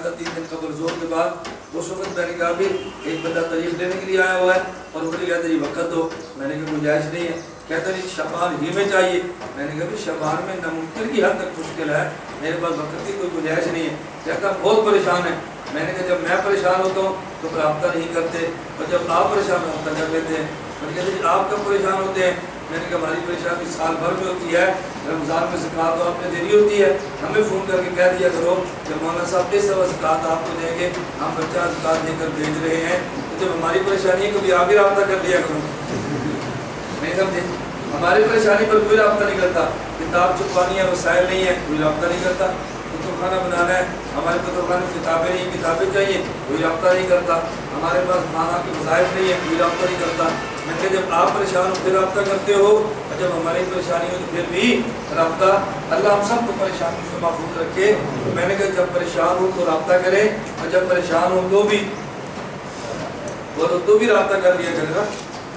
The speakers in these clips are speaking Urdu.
تھا 3 دن قبل زور کے بعد. اس وقت میں نے کہا بھی ایک بندہ تاریخ لینے کے لیے آیا ہوا ہے اور وہ کہتا جی وقت دو. میں نے کہا گنجائش نہیں ہے. کہتا نہیں شعبان ہی میں چاہیے. میں نے کہا بھی شعبان میں ناممکن کی حد تک مشکل ہے, میرے پاس وقت کی کوئی گنجائش نہیں ہے. کہتا بہت پریشان ہے. میں نے کہا جب میں پریشان ہوتا ہوں تو پھر رابطہ نہیں کرتے, اور جب آپ پریشان رابطہ کر لیتے ہیں. میں کہتے جی آپ کب پریشان ہوتے ہیں؟ میں نے کہا ہماری پریشانی سال بھر میں ہوتی ہے, رمضان میں زکوٰۃ تو آپ نے دینی ہوتی ہے, ہمیں فون کر کے کہہ دیا کرو کہ مولانا صاحب اس طرح زکوٰۃ آپ کو دیں گے, ہم بچہ زکوٰۃ دے کر بھیج رہے ہیں. تو جب ہماری پریشانی ہے کبھی آپ ہی رابطہ کر لیا کرو. نہیں سمجھے؟ ہماری پریشانی پر کوئی رابطہ نہیں کرتا. کتاب چھپوانی ہے, وسائل نہیں ہے, کوئی رابطہ نہیں کرتا. کتب خانہ بنانا ہے, ہمارے کتب خانے میں کتابیں نہیں, کتابیں چاہیے, کوئی رابطہ نہیں کرتا. ہمارے پاس خانہ کی وظائف نہیں ہے, کوئی رابطہ نہیں کرتا. میں کہ جب آپ پریشان ہو پھر رابطہ کرتے ہو, اور جب ہماری پریشانی ہو تو پھر بھی رابطہ. اللہ ہم سب کو پریشانی سے محفوظ رکھے. تو میں نے کہا جب پریشان ہو تو رابطہ کریں, اور جب پریشان ہو تو بھی رابطہ کر لیا کرے نا.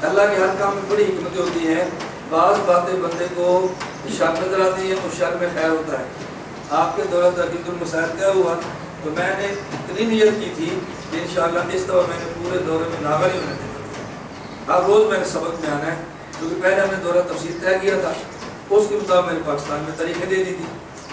اللہ کے ہر کام میں بڑی حکمتیں ہوتی ہیں. بعض باتیں بندے کو شر نظر آتی ہیں اور شر میں خیر ہوتا ہے. آپ کے دورہ تحقیق المسائل کیا ہوا تو میں نے اتنی نیت کی تھی کہ انشاءاللہ اس دفعہ میں نے پورے دورے میں ناغا نہیں ہونے دینا. ہر روز میں نے سبق میں آنا ہے, کیونکہ پہلے ہم نے دورہ تفسیر طے کیا تھا, اس کے مطابق میں نے پاکستان میں تاریخیں دے دی تھی.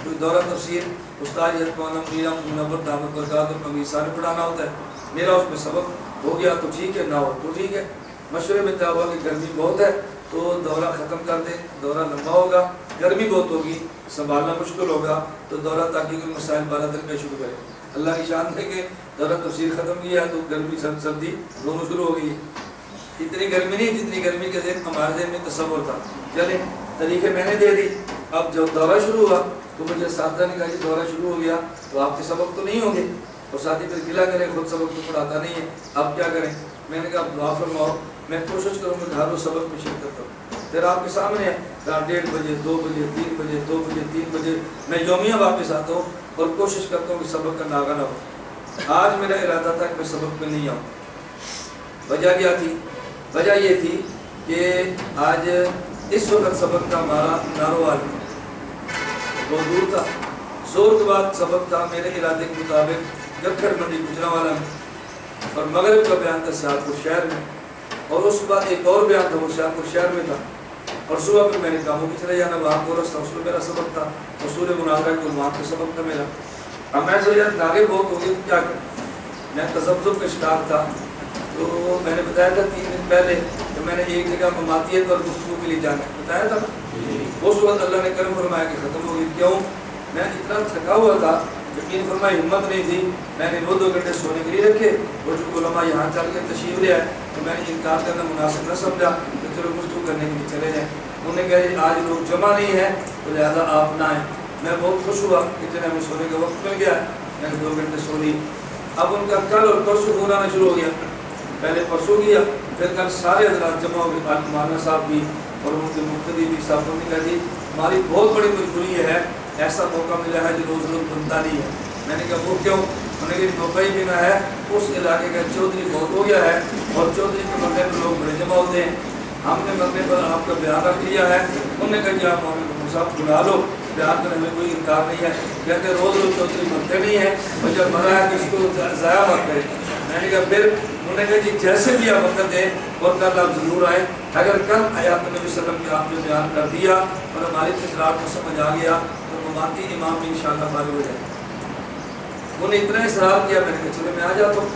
تو دورہ تفسیر استاد حضرت مولانا میرا منور دامت برکات اور امیر صاحب نے پڑھانا ہوتا ہے. میرا اس میں سبق ہو گیا تو ٹھیک ہے, نہ ہو تو ٹھیک ہے. مشورے میں طے ہوا کہ گرمی بہت ہے تو دورہ ختم کر دیں, دورہ لمبا ہوگا, گرمی بہت ہوگی, سنبھالنا مشکل ہوگا, تو دورہ تحقیق المسائل 12 دن کا شروع کریں. اللہ کی شان ہے کہ دورہ تفسیر ختم کیا تو گرمی سردی دونوں شروع ہو گئی. اتنی گرمی نہیں جتنی گرمی کے ذہن ہمارے ذہن میں تصور تھا. چلیں طریقے میں نے دے دی. اب جب دورہ شروع ہوا تو مجھے ساتھیہ نے کہا کہ دورہ شروع ہو گیا تو آپ کے سبق تو نہیں ہوں گے, اور ساتھی پھر گلا کریں خود سبق تو پڑھاتا نہیں ہے, اب کیا کریں. میں نے کہا دعا فرماؤ, میں کوشش کروں گا کہ ہر روز سبق میں شرکت کروں. پھر آپ کے سامنے ہے 1:30 بجے 2 بجے 3 بجے 2 بجے 3 بجے میں یومیہ واپس آتا ہوں اور کوشش کرتا ہوں کہ سبق کا ناغہ نہ ہو. آج میرا ارادہ تھا کہ میں سبق میں نہیں آؤں. وجہ کیا تھی؟ وجہ یہ تھی کہ آج اس وقت سبق کا ہمارا ناروال بہت دور تھا. زور کے بعد سبق تھا میرے ارادے کے مطابق گکھڑ منڈی گجرانوالہ میں, اور مغرب کا بیان تھا سیالکوٹ شہر میں, اور اس کے بعد ایک اور بیان تھا وہ سیالکوٹ شہر میں تھا, اور صبح پھر میں نے کاموں کی چلے جانا, وہاں کورس تھا, اس میں میرا سبق تھا, اصول مناظرہ کو وہاں پہ سبق تھا میرا. اب میں سوچا ناغے بہت ہو گئے تو کیا کریں. میں تذبذب کا شکار تھا, تو میں نے بتایا تھا 3 دن پہلے کہ میں نے ایک جگہ مماتیت اور گفتگو کے لیے جانا ہے, بتایا تھا. اس وقت اللہ نے کرم فرمایا کہ ختم ہو گئی. کیوں؟ میں اتنا تھکا ہوا تھا, یقین فرمائی ہمت نہیں تھی. میں نے 2 گھنٹے سونے کے لیے رکھے, اور جو علماء یہاں چل کے تشریف لے آئے تو میں نے انکار کرنا مناسب نہ سمجھا کہ چلو گفتگو کرنے کے لیے چلے جائیں. انہوں نے کہا آج لوگ جمع نہیں ہے تو لہٰذا آپ نہ آئیں. میں بہت خوش ہوا کہ چلے ہمیں سونے کا وقت مل گیا. میں نے 2 گھنٹے سو لی. اب ان کا کل اور پرسوں فون آنا شروع ہو گیا. پہلے پرسوں کیا, پھر کل سارے حضرات جمع ہو گئے, مولانا صاحب بھی اور ان کے مقتدی بھی. صاحب نے کہا جی ہماری بہت بڑی مجبوری یہ ہے, ایسا موقع ملا ہے جو روز روز بنتا نہیں ہے. میں نے کہا وہ کیوں؟ انہوں نے کہا موقع ہی بنا ہے, اس علاقے کا چودھری بہت ہو گیا ہے اور چودھری کے مرنے پر لوگ بڑے جمع ہوتے ہیں. ہم نے مرنے پر آپ کا بیان رکھ لیا ہے. انہوں نے کہا کہ آپ مولانا صاحب بلا لو, بیان کرنے میں کوئی انکار نہیں ہے. کہتے روز روز چودھری مرتے نہیں ہیں, اور جب مرا ہے تو اس کو ضائع مت کرے. میں نے کہا پھر انہوں نے کہا جی جیسے بھی آپ وقت دیں اور کل آپ ضرور آئیں. اگر کل آیات نبی صلی اللہ علیہ وسلم کی آپ نے بیان کر دیا اور ہماری تکرار کو سمجھ آ گیا تو مماتی امام بھی انشاءاللہ فارغ ہو جائے. انہوں نے اتنا اصرار کیا, میں نے کہا چلو میں آ جاتا ہوں.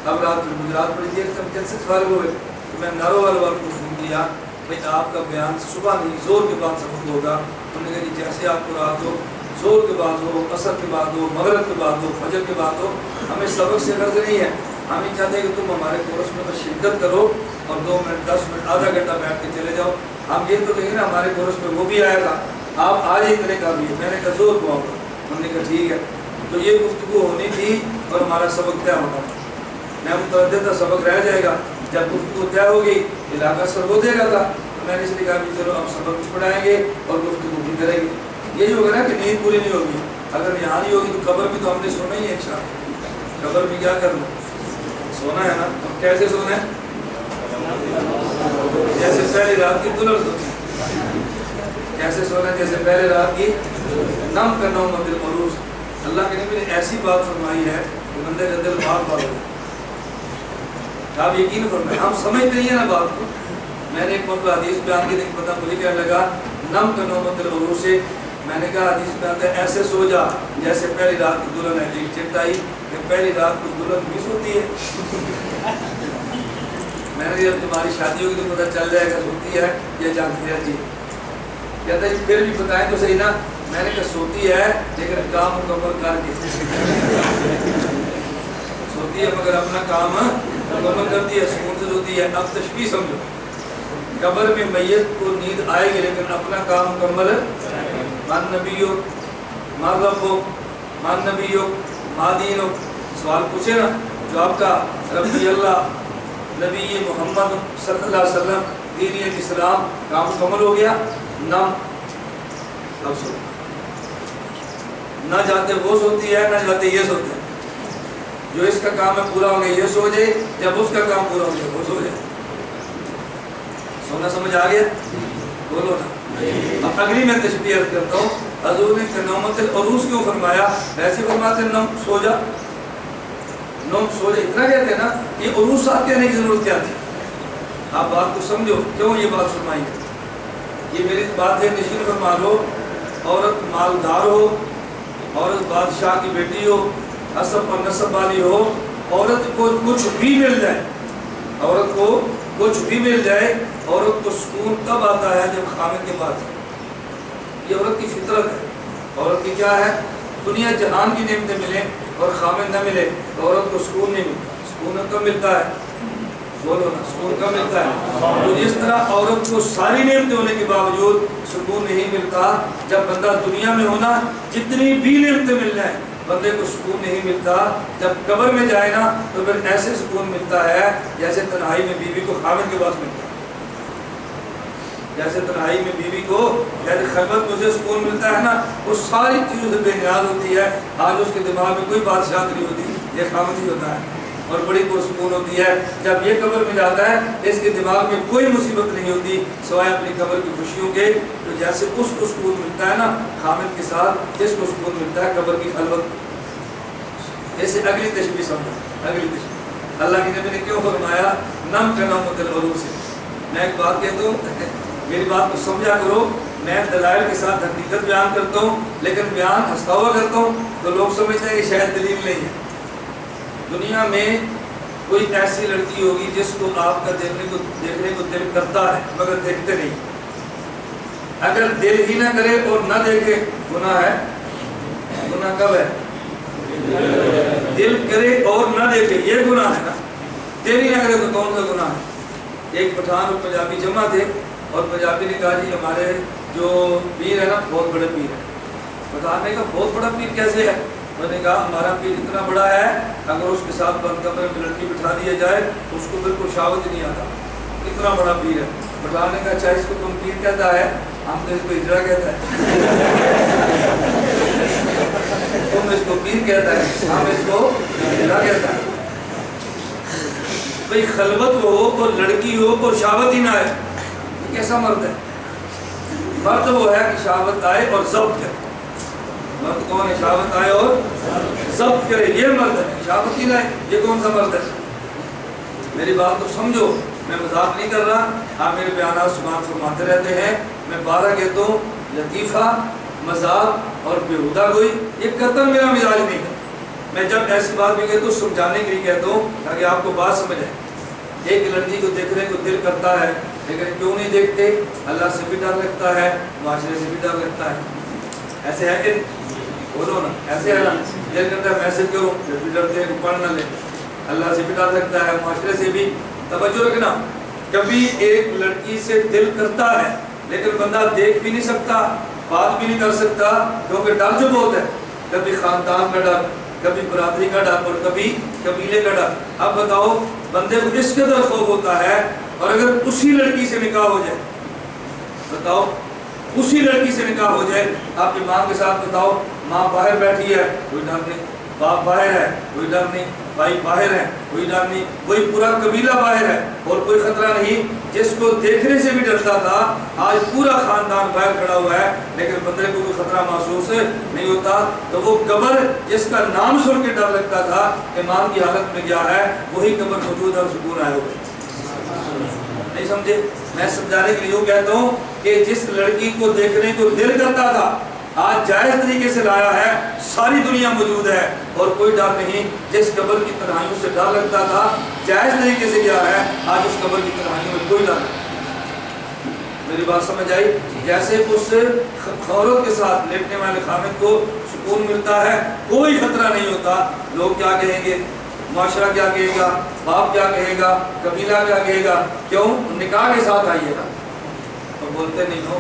اب رات بڑی دیر تک جلسے سے فارغ ہوئے تو میں ناروال والوں کو فون کیا, بھائی آپ کا بیان صبح نہیں زور کے بعد سبق ہوگا. انہوں نے کہا جی جیسے آپ کو رات ہو, زور کے بعد ہو, عصر کے بعد ہو, مغرب کے بعد ہو, فجر کے بعد ہو, ہمیں سبق سے غرض نہیں ہے. ہم یہ چاہتے ہیں کہ تم ہمارے کورس میں بس شرکت کرو اور 2 منٹ 10 منٹ آدھا گھنٹہ بیٹھ کے چلے جاؤ. ہم یہ تو کہیں نا ہمارے کورس میں وہ بھی آئے گا, آپ آج ہی اتنے کا بھی ہے. میں نے کہا زور کو آؤں گا. انہوں نے کہا ٹھیک ہے. تو یہ گفتگو ہونی تھی اور ہمارا سبق طے ہونا تھا. میں متردد تھا سبق رہ جائے گا, جب گفتگو طے ہوگی علاقہ سر ہو دے گا تھا. تو میں نے اس لیے کہا کہ چلو اب سبق بھی پڑھائیں گے اور گفتگو بھی کریں گے. یہی ہوگا نا کہ نیند پوری نہیں ہوگی. اگر یہاں نہیں ہوگی تو قبر بھی تو ہم نے سونا ہی ہے. انشاءاللہ قبر میں کیا کرنا, سونا ہے نا. اب کیسے سونا ہے؟ جیسے پہلی رات کی دلہن سونا. کیسے سونا ہے؟ جیسے پہلے رات کی نم کا نوم بالعروس. اللہ کے نبی نے ایسی بات فرمائی ہے کہ بندے کا دل بھاگ بھاگ ہو جائے. آپ یقین فرمائیں, ہم سمجھتے نہیں ہیں نا بات کو. میں نے ایک مرتبہ حدیث بیان کی تھی, پتہ مجھے کہنے لگا نم کا نومت العروس سے. میں نے کہا حدیث میں آتا ہے ایسے سو جا جیسے پہلی رات کی دلہن ہے. ایک چٹ آئی کہ پہلی رات کو دلہن بھی سوتی ہے. میں نے جب تمہاری شادی ہوگی تو پتہ چل جائے گا سوتی ہے یا جانتی ہے. جی کہتا ہے پھر بھی بتائیں تو صحیح نا. میں نے کہا سوتی ہے لیکن کام مکمل کر کے سوتی ہے, مگر اپنا کام مکمل کرتی ہے, سکون سے سوتی ہے. اب تشبیہ سمجھو, قبر میں میت کو نیند آئے گی لیکن اپنا کام مکمل. مان نبیو مان ربو مان نبیو ما دینو, سوال پوچھے نا, جو آپ کا ربی اللہ نبی محمد صلی اللہ علیہ وسلم دین اسلام کام مکمل ہو گیا. نہ اب سو نہ جاتے وہ سوتی ہے, نہ جاتے یہ سوتے ہیں. جو اس کا کام ہے پورا ہو گیا یہ سو جائے, جب اس کا کام پورا ہو گیا وہ سو جائے. سونا سمجھ آ گیا؟ بولو نا. اب اگلی میں تشبیہ عرض کرتا ہوں. حضور نے نومت العروس کیوں فرمایا؟ ایسے فرماتے ہیں نوم سو جا, نوم سو جا, اتنا کہتے ہیں نا. یہ عروس آپ کہنے کی ضرورت کیا تھی؟ آپ بات کو سمجھو کیوں یہ بات فرمائی ہے. یہ میری بات ہے, نشین فرما لو. عورت مالدار ہو, عورت بادشاہ کی بیٹی ہو, حسب اور نسب والی ہو, عورت کو کچھ بھی مل جائے, عورت کو کچھ بھی مل جائے, عورت کو سکون تب آتا ہے جب خامد کے پاس ہے. یہ عورت کی فطرت ہے. عورت کی کیا ہے؟ دنیا جہان کی نعمتیں ملیں اور خامد نہ ملے تو عورت کو سکون نہیں ملتا. سکون کب ملتا ہے؟ بولو نا, سکون کب ملتا ہے؟ تو جس طرح عورت کو ساری نعمتیں ہونے کے باوجود سکون نہیں ملتا, جب بندہ دنیا میں ہونا جتنی بھی نعمتیں مل جائیں بندے کو سکون نہیں ملتا. جب قبر میں جائے نا تو پھر ایسے سکون ملتا ہے جیسے تنہائی میں بیوی کو خامد کے پاس ملتا ہے. جیسے تنہائی میں بیوی کو جیسے خلوت مجھے سکون ملتا ہے نا, وہ ساری چیزوں سے بے نیاز ہوتی ہے. آج اس کے دماغ میں کوئی بادشاہ نہیں ہوتی, یہ خامد ہی ہوتا ہے اور بڑی پرسکون ہوتی ہے. جب یہ قبر میں جاتا ہے اس کے دماغ میں کوئی مصیبت نہیں ہوتی سوائے اپنی قبر کی خوشیوں کے. تو جیسے اس کو سکون ملتا ہے نا خامد کے ساتھ, اس کو سکون ملتا ہے قبر کی خلوت. ایسے اگلی تشبیہ سمجھو, اگلی تشبیہ اللہ کے نبی نے کیوں فرمایا نم کا نومت العروس سے. میں ایک بات کہتا ہوں, میری بات کو سمجھا کرو. میں دلائل کے ساتھ حقیقت بیان کرتا ہوں, لیکن بیان ہنستا ہوا کرتا ہوں تو لوگ سمجھتے ہیں کہ شاید دلیل نہیں ہے. دنیا میں کوئی ایسی لڑکی ہوگی جس کو آپ کا دیکھنے کو دل کرتا ہے مگر دیکھتے نہیں. اگر دل ہی نہ کرے اور نہ دیکھے گناہ ہے. گناہ کب ہے؟ دل کرے اور نہ دیکھے یہ گناہ ہے نا. دل ہی نہ کرے تو کون سا گناہ ہے؟ ایک پٹھان اور پنجابی جمع تھے اور پنجابی نے کہا جی ہمارے جو پیر ہے نا بہت بڑے پیر ہے. پٹھان نے کہا بہت بڑا پیر کیسے ہے؟ میں نے کہا ہمارا پیر اتنا بڑا ہے اگر اس کے ساتھ بند کمرے میں لڑکی بٹھا دیا جائے اس کو بالکل شاوت ہی نہیں آتا. اتنا بڑا پیر ہے. پٹھان نے کہا اچھا اس کو تم پیر کہتا ہے, ہم تو اس کو ہجرا کہتا ہے. تم اس کو پیر کہتا ہے, ہم اس کو ہجرا کہتا ہے. بھئی خلوت ہو اور لڑکی ہو اور شاوت ہی نہ آئے, یہ کیسا مرد ہے؟ مرد وہ ہے کہ شاوت آئے اور ضبط کرے. مرد کون ہے؟ شاوت آئے اور ضبط کرے, یہ مرد ہے. شاوت ہی نہ آئے, یہ کون سا مرد ہے؟ میری بات کو سمجھو, میں مذاق نہیں کر رہا. آپ میرے بیانات سماعت فرماتے رہتے ہیں. میں بارہ کہتا ہوں, لطیفہ, مذاق اور بیہودہ گوئی یہ قطعاً میرا مزاج نہیں ہے. میں جب ایسی بات بھی کہتا ہوں سمجھانے کے لیے کہتا ہوں تاکہ آپ کو بات سمجھ آئے. ایک لڑکی کو دیکھنے کو دل کرتا ہے لیکن کیوں نہیں دیکھتے؟ اللہ سے بھی ڈر لگتا ہے, معاشرے سے بھی ڈر لگتا ہے. ایسے ہے کہ بولو نا, ایسے ہے نا. دل کرتا ہے میسج کرو, پھر بھی ڈرتے ہیں پڑھ نہ لے. اللہ سے بھی ڈر لگتا ہے, معاشرے سے بھی. توجہ رکھنا, کبھی ایک لڑکی سے دل کرتا ہے لیکن بندہ دیکھ بھی نہیں سکتا, بات بھی نہیں کر سکتا کیونکہ ڈر جو بہت ہے. کبھی خاندان کا ڈر, کبھی برادری کا ڈر اور کبھی قبیلے کا ڈر. اب بتاؤ بندے کو اس قدر خوف ہوتا ہے, اور اگر اسی لڑکی سے نکاح ہو جائے, بتاؤ اسی لڑکی سے نکاح ہو جائے, آپ کی ماں کے ساتھ بتاؤ, ماں باہر بیٹھی ہے کوئی ڈر نہیں, باپ باہر ہے کوئی ڈر نہیں، بھائی باہر ہے کوئی ڈر نہیں، کوئی پورا قبیلہ باہر ہے اور کوئی خطرہ نہیں، جس کو دیکھنے سے بھی ڈرتا تھا آج پورا خاندان باہر کھڑا ہوا ہے لیکن بندے کو کوئی خطرہ محسوس نہیں ہوتا۔ تو وہ قبر جس کا نام سن کے ڈر لگتا تھا ایمان کی حالت میں گیا ہے، وہی قبر موجود ہے اور سکون آئے ہوئے۔ نہیں سمجھے؟ میں سمجھانے کے لیے یوں کہتا ہوں کہ جس لڑکی کو دیکھنے کو دل کرتا تھا آج جائز طریقے سے لایا ہے، ساری دنیا موجود ہے اور کوئی ڈر نہیں۔ جس قبر کی تنہائیوں سے ڈر لگتا تھا جائز طریقے سے گیا ہے، آج اس قبر کی تنہائیوں میں کوئی ڈر نہیں۔ میری بات سمجھ آئی؟ جیسے اس عورت کے ساتھ لیٹنے والے خامد کو سکون ملتا ہے، کوئی خطرہ نہیں ہوتا۔ لوگ کیا کہیں گے، معاشرہ کیا کہے گا، باپ کیا کہے گا، قبیلہ کیا کہے گا، کیوں نکاح کے ساتھ آئیے گا تو بولتے نہیں ہو،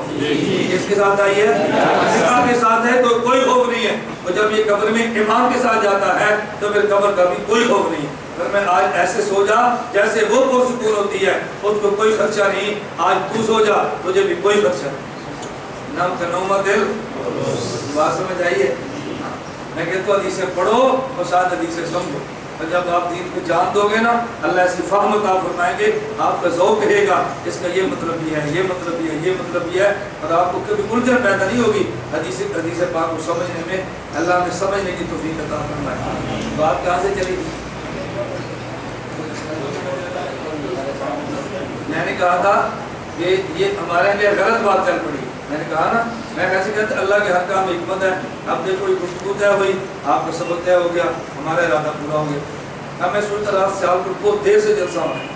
کس کے ساتھ آئیے؟ نکاح کے ساتھ ہے تو کوئی خوف نہیں ہے، اور جب یہ قبر میں ایمان کے ساتھ جاتا ہے تو پھر قبر کا بھی کوئی خوف نہیں ہے۔ پھر میں آج ایسے سو جا جیسے وہ پرسکون ہوتی ہے، اس کو کوئی خدشہ نہیں، آج تو سو جا تجھے بھی کوئی خدشہ نہیں۔ نام کا نومہ دل، بات سمجھ آئیے؟ میں کہتا ہوں حدیثیں پڑھو اور ساتھ حدیثیں سمجھو، اور جب آپ دین کو جان دو گے نا اللہ ایسی فہم عطا فرمائیں گے، آپ کا ذوق کہے گا اس کا یہ مطلب بھی ہے، یہ مطلب بھی ہے، یہ مطلب بھی ہے، اور آپ کو کبھی الجھن پیدا نہیں ہوگی حدیث پاک کو سمجھنے میں۔ اللہ نے سمجھنے کی توفیق عطا فرمائے۔ بات کہاں سے چلی؟ میں نے کہا تھا کہ یہ ہمارے لیے غلط بات چل پڑی۔ میں نے کہا نا، میں ایسے کہتا اللہ کے حق کا ہم حکمت ہے، اب دیکھو یہ گفتگو طے ہوئی، آپ کا سبق طے ہو گیا، ہمارا ارادہ پورا ہو گیا۔ اب میں سوچتا رات سیال کو بہت دیر سے جلسہ ہونا ہے،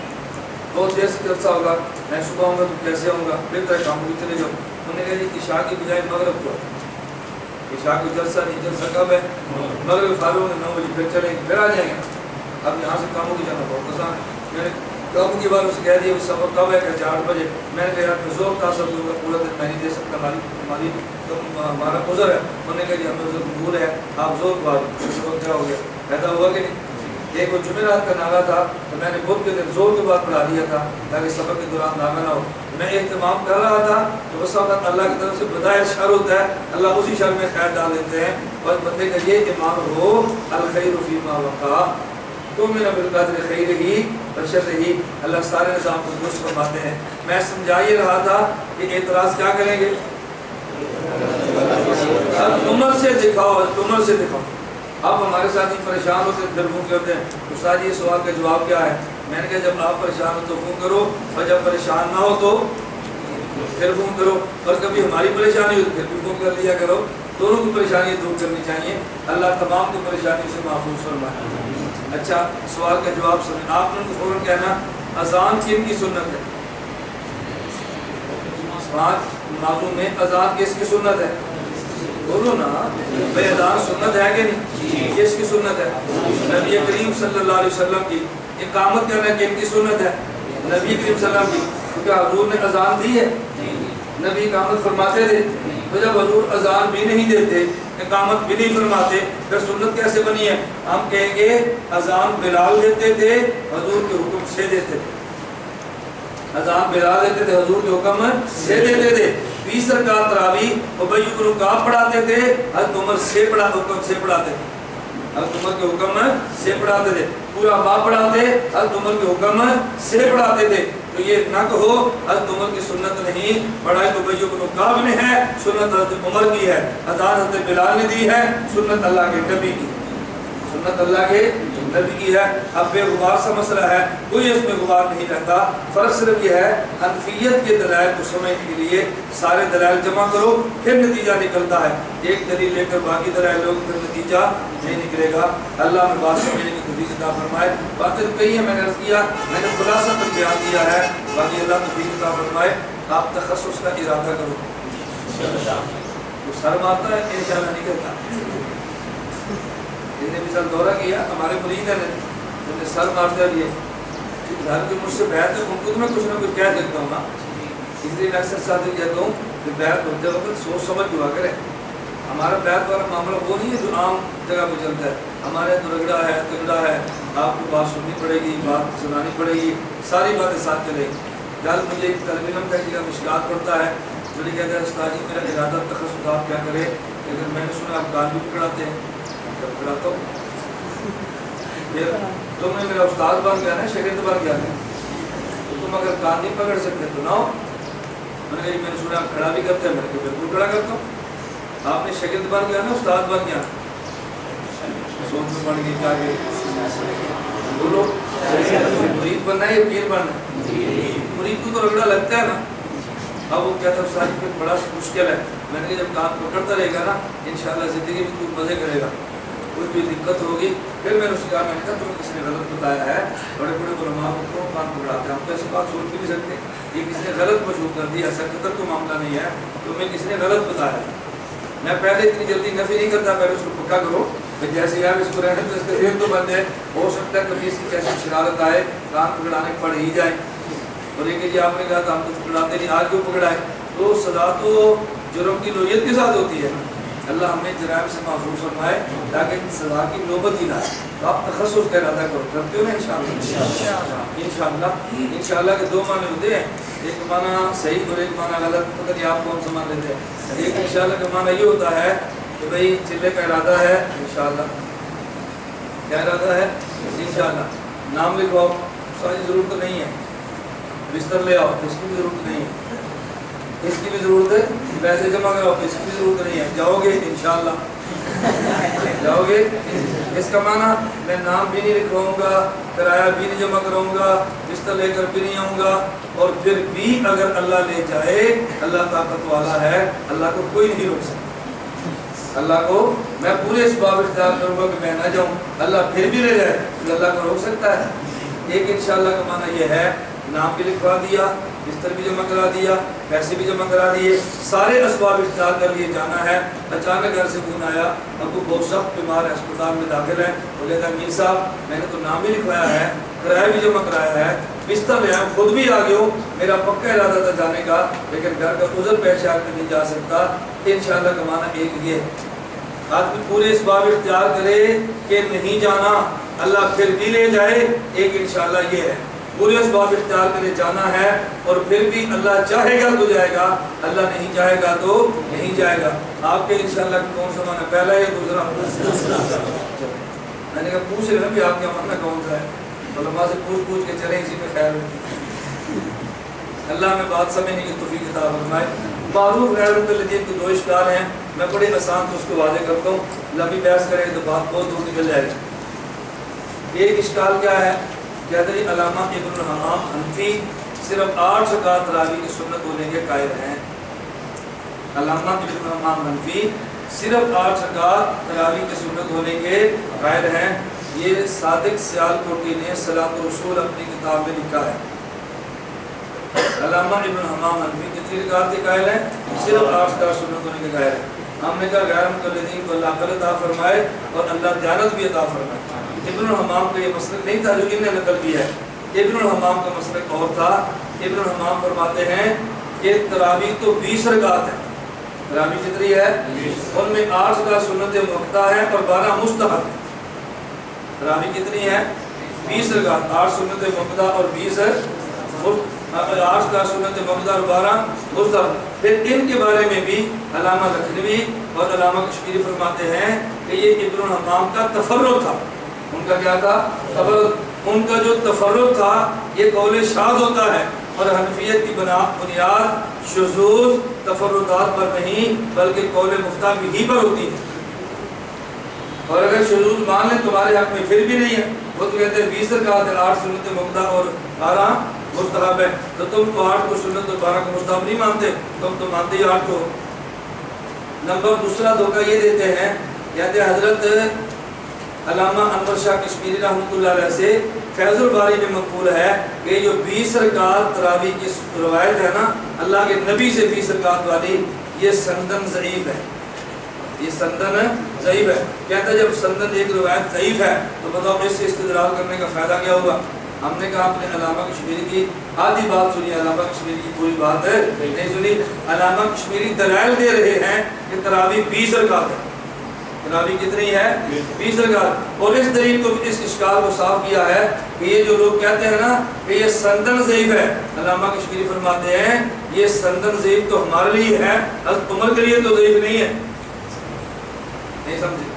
بہت دیر سے جلسہ ہوگا، میں صبح آؤں گا تو کیسے آؤں گا، بہتر ہے کام بھی چلے جاؤ۔ انہوں نے کہا جی عشاء کی بجائے مغرب کو، عشاء کو جلسہ نہیں، جلسہ کب ہے؟ مغرب فارغ ہونے 9 بجے پھر چلیں گے، پھر آ جائیں گے۔ اب یہاں سے کاموں کی جانا بہت آسان ہے۔ میں نے کاموں کی بار اسے کہہ دیا وہ سبق کب ہے کہ 8 بجے۔ میں نے کہا میں زور تاثر دوں گا، پورا دن میں نہیں دے سکتا، ہمارا عذر ہے۔ انہوں نے کہا جی ہمیں عذر قبول ہے، آپ زور کو سبق کیا ہو گیا، پیدا ہوا کہ نہیں؟ ایک وہ جمعرات کا ناغہ تھا تو میں نے بدھ کے دن زور کے بعد پڑھا دیا تھا تاکہ سبق کے دوران ناغہ نہ ہو۔ میں اہتمام کر رہا تھا تو اس وقت اللہ کی طرف سے بدائے شر ہوتا ہے، اللہ اسی شر میں خیر ڈال دیتے ہیں، اور بندے کا یہ ایمان ہو الخیر فیما وقع تؤمن بالقدر خیرہ وشرہ، اللہ سارے نظام کو درست فرماتے ہیں۔ میں سمجھا یہ رہا تھا کہ اعتراض کیا کریں گے، عمر سے دکھاؤ، عمر سے دکھاؤ۔ اب ہمارے ساتھی پریشان ہوتے ہیں، پھر فون کرتے ہیں استاد یہ سوال کا جواب کیا ہے؟ میں نے کہا جب آپ پریشان ہو تو فون کرو، اور جب پریشان نہ ہو تو پھر فون کرو، اور کبھی ہماری پریشانی ہو تو پھر بھی فون کر لیا کرو، دونوں کی پریشانی دور کرنی چاہیے۔ اللہ تمام کی پریشانی سے محفوظ فرمائے۔ اچھا سوال کا جواب سنیں، آپ نے تو فوراً کہنا اذان کن کی سنت ہے؟ موضوع میں اذان کس کی سنت ہے؟ بولو نا بھائی، اذان سنت ہے کہ نہیں؟ کس کی سنت ہے؟ نبی کریم صلی اللہ علیہ وسلم کی۔ اقامت کرنا کن کی سنت ہے؟ نبی کریم صلی اللہ علیہ وسلم کی، کیونکہ حضور نے اذان دی ہے، نبی اقامت فرماتے تھے۔ تو جب حضور اذان بھی نہیں دیتے، اقامت بھی نہیں فرماتے، پھر سنت کیسے بنی ہے؟ ہم کہیں گے اذان بلال دیتے تھے، حضور کے حکم سے دیتے تھے، اذان بلال دیتے تھے، حضور کے حکم سے دیتے تھے۔ 20 رکعت تراویح ابی بن کعب پڑھاتے تھے، حضرت عمر سے حکم سے پڑھاتے تھے، حضرت عمر کے حکم سے پڑھاتے تھے۔ پورا باب پڑھاتے حضرت عمر کے حکم سے پڑھاتے تھے۔ تو یہ نہ کہو حضرت عمر کی سنت نہیں، پڑھائی تو ابی بن کعب نے ہے، سنت حضرت عمر کی ہے، اذان حضرت بلال نے دی ہے، سنت اللہ کے نبی کی، سنت اللہ کے نبی کی ہے۔ اب بے غبار سا مسئلہ ہے، کوئی اس میں غبار نہیں رہتا۔ فرق صرف یہ ہے حنفیت کے دلائل کو سمجھنے کے لیے سارے دلائل جمع کرو، پھر نتیجہ نکلتا ہے۔ ایک دلیل لے کر باقی دلائل لوگ پھر نتیجہ نہیں نکلے گا۔ اللہ میں بات سمجھنے کی توفیق عطا فرمائے۔ باتیں کہی ہیں، میں نے عرض کیا، میں نے خلاصہ پر بیان کیا ہے، باقی اللہ توفیق عطا فرمائے۔ آپ تخصص کا ارادہ کرو، سر مارتا ہے انشاءاللہ نہیں کرتا۔ جن نے بھی سر دورہ کیا ہمارے مرید ہیں، جن نے سر مارتا لیے گھر کے مجھ سے بیعت ہے، خود میں کچھ نہ کچھ کہہ دیتا ہوں نا، اس لیے میں اکثر ساتھ کہتا ہوں کہ بیعت ہوتے وقت سوچ سمجھ ہوا کرے۔ ہمارا بیعت والا معاملہ وہ نہیں ہے جو عام جگہ پہ چلتا ہے، ہمارے تو رگڑا ہے تگڑا ہے، آپ کو بات سننی پڑے گی، بات سنانی پڑے گی، ساری باتیں ساتھ چلے گی۔ کل مجھے ایک طالب علم کا جگہ مشکلات پڑتا ہے، جو کہتا ہے استاد جی میرا ارادہ تخصص آپ کیا کرے، لیکن میں نے سنا آپ گال بھی پکڑاتے ہیں، جب پکڑاتا ہوں پھر تم نے میرا استاد بن گیا نا، شاگرد بن گیا نا، تو تم اگر کان نہیں پکڑ سکتے تو نہ ہو۔ میں نے کہا میں نے سنا آپ کھڑا بھی کرتے ہیں، میں نے کہا بالکل کھڑا کرتا ہوں۔ آپ نے شاگرد بن گیا نا، استاد بن گیا، سوچ میں پڑ گئی کیا کہ بولو مرید بننا ہے یا پیر بننا ہے؟ مرید کو تو رگڑا لگتا ہے نا۔ اب وہ کہتا ہے ساری پھر بڑا مشکل ہے۔ میں نے کہا جب کام پکڑتا رہے گا نا انشاءاللہ زندگی میں تو مزے کرے گا، کوئی بھی دقت ہوگی۔ پھر میں نے اس کا میں نے کہا تمہیں کسی نے غلط بتایا ہے، بڑے بڑے علماء کو کیوں کان پکڑاتے ہیں؟ ہم تو ایسی بات سوچ بھی نہیں سکتے، یہ کسی نے غلط مشہور کر دیا، ایسا قدر تو معاملہ نہیں ہے، تمہیں کسی نے غلط بتایا ہے۔ میں پہلے اتنی جلدی نفی نہیں کرتا، پہلے اس کو پکا کرو کہ جیسے یار اس کو رہنے تو اس کے دل تو بند ہے، ہو سکتا ہے کبھی اس کی کیسی شرارت آئے کان پکڑانے پڑ ہی جائے۔ اور یہ کہ جی آپ نے کہا تھا ہم تو پکڑاتے نہیں، آج کیوں پکڑائے؟ تو سزا تو جرم کی نوعیت کے ساتھ ہوتی ہے۔ اللہ ہمیں جرائم سے محفوظ فرمائے تاکہ سزا کی نوبت ہی نہ آئے۔ تو آپ تخصص کا ارادہ کرو، کرتے ہو نا انشاءاللہ؟ انشاءاللہ کے دو معنی ہوتے ہیں، ایک معنی صحیح اور ایک معنی غلط، پتہ نہیں آپ کون سا معنی لیتے ہیں۔ ایک انشاءاللہ کا معنی یہ ہوتا ہے کہ بھئی چلے کا ارادہ ہے انشاءاللہ، کیا ارادہ ہے؟ انشاءاللہ نام لکھواؤ، ساری ضرورت تو نہیں ہے، بستر لے آؤ، اس کی بھی ضرورت نہیں ہے، اس کی بھی ضرورت ہے، پیسے جمع کراؤ، اس کی بھی ضرورت نہیں ہے، جاؤ گے انشاءاللہ، جاؤ گے۔ اس کا معنی میں نام بھی نہیں لکھواؤں گا، کرایہ بھی نہیں جمع کراؤں گا، بستر لے کر بھی نہیں آؤں گا، اور پھر بھی اگر اللہ لے جائے، اللہ طاقت والا ہے، اللہ کو کوئی نہیں روک سکتا۔ اللہ کو میں پورے اسباب اختیار کروں گا کہ میں نہ جاؤں، اللہ پھر بھی لے جائے تو اللہ کو روک سکتا ہے؟ ایک انشاءاللہ کا معنی یہ ہے نام بھی لکھوا دیا، بستر بھی جمع کرا دیا، پیسے بھی جمع کرا دیے، سارے اسباب اختیار کر لیے جانا ہے۔ اچانک گھر سے فون آیا، ابو بہت سخت بیمار ہے، اسپتال میں داخل ہے، وہ کہتا ہے میر صاحب میں نے تو نام ہی لکھوایا ہے، کرایہ بھی جمع کرایا ہے، بستر لے آیا، خود بھی آ گئے ہو، میرا پکا ارادہ تھا جانے کا، لیکن گھر کا عذر پیش آ کے نہیں جا سکتا۔ انشاءاللہ کا معنی ایک یہ آدمی پورے اسباب اختیار کرے کہ نہیں جانا، اللہ پھر بھی لے جائے، ایک انشاءاللہ یہ ہے پورے اسباب اختیار کرے جانا ہے، اور پھر بھی اللہ چاہے گا تو جائے گا، اللہ نہیں چاہے گا تو نہیں جائے گا۔ آپ کے انشاءاللہ کون سا معنی پہلا یا دوسرا؟ میں نے کہا پوچھ رہے ہیں بھی آپ کا معنی کون سا ہے، علماء سے پوچھ کے چلیں، اسی میں خیر ہوتی۔ اللہ میں بات سمجھنے کی توفیق عطا فرمائے۔ معروف غیر مقلدین کے دو اشکال ہیں، میں بڑے آسان سے اس کو واضح کرتا ہوں، لمبی بحث کریں تو بات بہت دور نکل جائے گی۔ ایک اشکال کیا ہے؟ کہتے ہیں علامہ ابن الحمام حنفی صرف 8 رکعت تراویح کی سنت ہونے کے قائل ہیں۔ علامہ ابن الحمام حنفی صرف 8 رکعت تراویح کی سنت ہونے کے قائل ہیں۔ یہ صادق سیالکوٹی نے صلاۃ الرسول اپنی کتاب میں لکھا ہے۔ علامہ ابن الحمام حنفی کتنی رکعت کے قائل ہیں؟ صرف 8 رکعت سنت ہونے کے قائل ہیں۔ ہم نے کہا غیر مقلدین کو اللہ عقل عطا فرمائے اور اللہ دیانت بھی عطا فرمائے۔ ابن الحمام کا یہ مسلک نہیں تھا جو انہیں نقل کیا ہے، ابن الحمام کا مسلک اور تھا۔ ابن الحمام فرماتے ہیں کہ تراویح تو 20 رکعت ہے، تراویح کتنی ہے؟ ان میں 8 رکعت سنت مؤکدہ ہے اور 12 مستحب۔ تراویح کتنی ہے؟ 20 رکعت، 8 سنت مؤکدہ اور 20 8 کا سنت مؤکدہ اور 12 مستحب۔ پھر ان کے بارے میں بھی علامہ لکھنوی اور علامہ کشمیری فرماتے ہیں کہ یہ ابن الحمام کا تفرد تھا۔ ان کا کیا تھا؟ تفرد۔ ان کا جو تفرد تھا یہ قول شاذ ہوتا ہے، اور حنفیت کی بنیاد شذوذ تفردات پر نہیں بلکہ قول مفتہ ہی پر ہوتی ہے۔ اور اگر شذوذ مان لیں تمہارے حق میں پھر بھی نہیں ہے، وہ تو کہتے ہیں 20 رکعت ہے، 8 سنت مؤکدہ اور 12 مستحب ہے، تو تم تو 8 کو سنت اور 12 کو مستحب نہیں مانتے، تم تو مانتے ہی 8 کو۔ نمبر دوسرا دھوکہ یہ دیتے ہیں، کہتے ہیں حضرت علامہ انور شاہ کشمیری رحمۃ اللہ علیہ سے فیض الباری میں منقول ہے کہ جو 20 رکعت تراویح کی روایت ہے نا اللہ کے نبی سے 20 رکعت والی، یہ سندن ضعیف ہے، یہ سندن ضعیف ہے۔ کہتا ہے جب سندن ایک روایت ضعیف ہے تو بتاؤ اس سے استدلال کرنے کا فائدہ کیا ہوگا؟ ہم نے کہا آپ نے علامہ کشمیری کی آدھی بات سنی، علامہ کشمیری کی پوری بات نہیں سنی۔ علامہ کشمیری دلائل دے رہے ہیں کہ تراویح 20 رکعت ہے، تراویح کتنی ہے؟ 20 رکعت، اور اس دلیل کو اس اشکال کو صاف کیا ہے کہ یہ جو لوگ کہتے ہیں نا کہ یہ سندن ضعیف ہے، علامہ کشمیری فرماتے ہیں یہ سندن ضعیف تو ہمارے لیے ہے، حضرت عمر کے لیے تو ضعیف نہیں ہے۔ نہیں سمجھے؟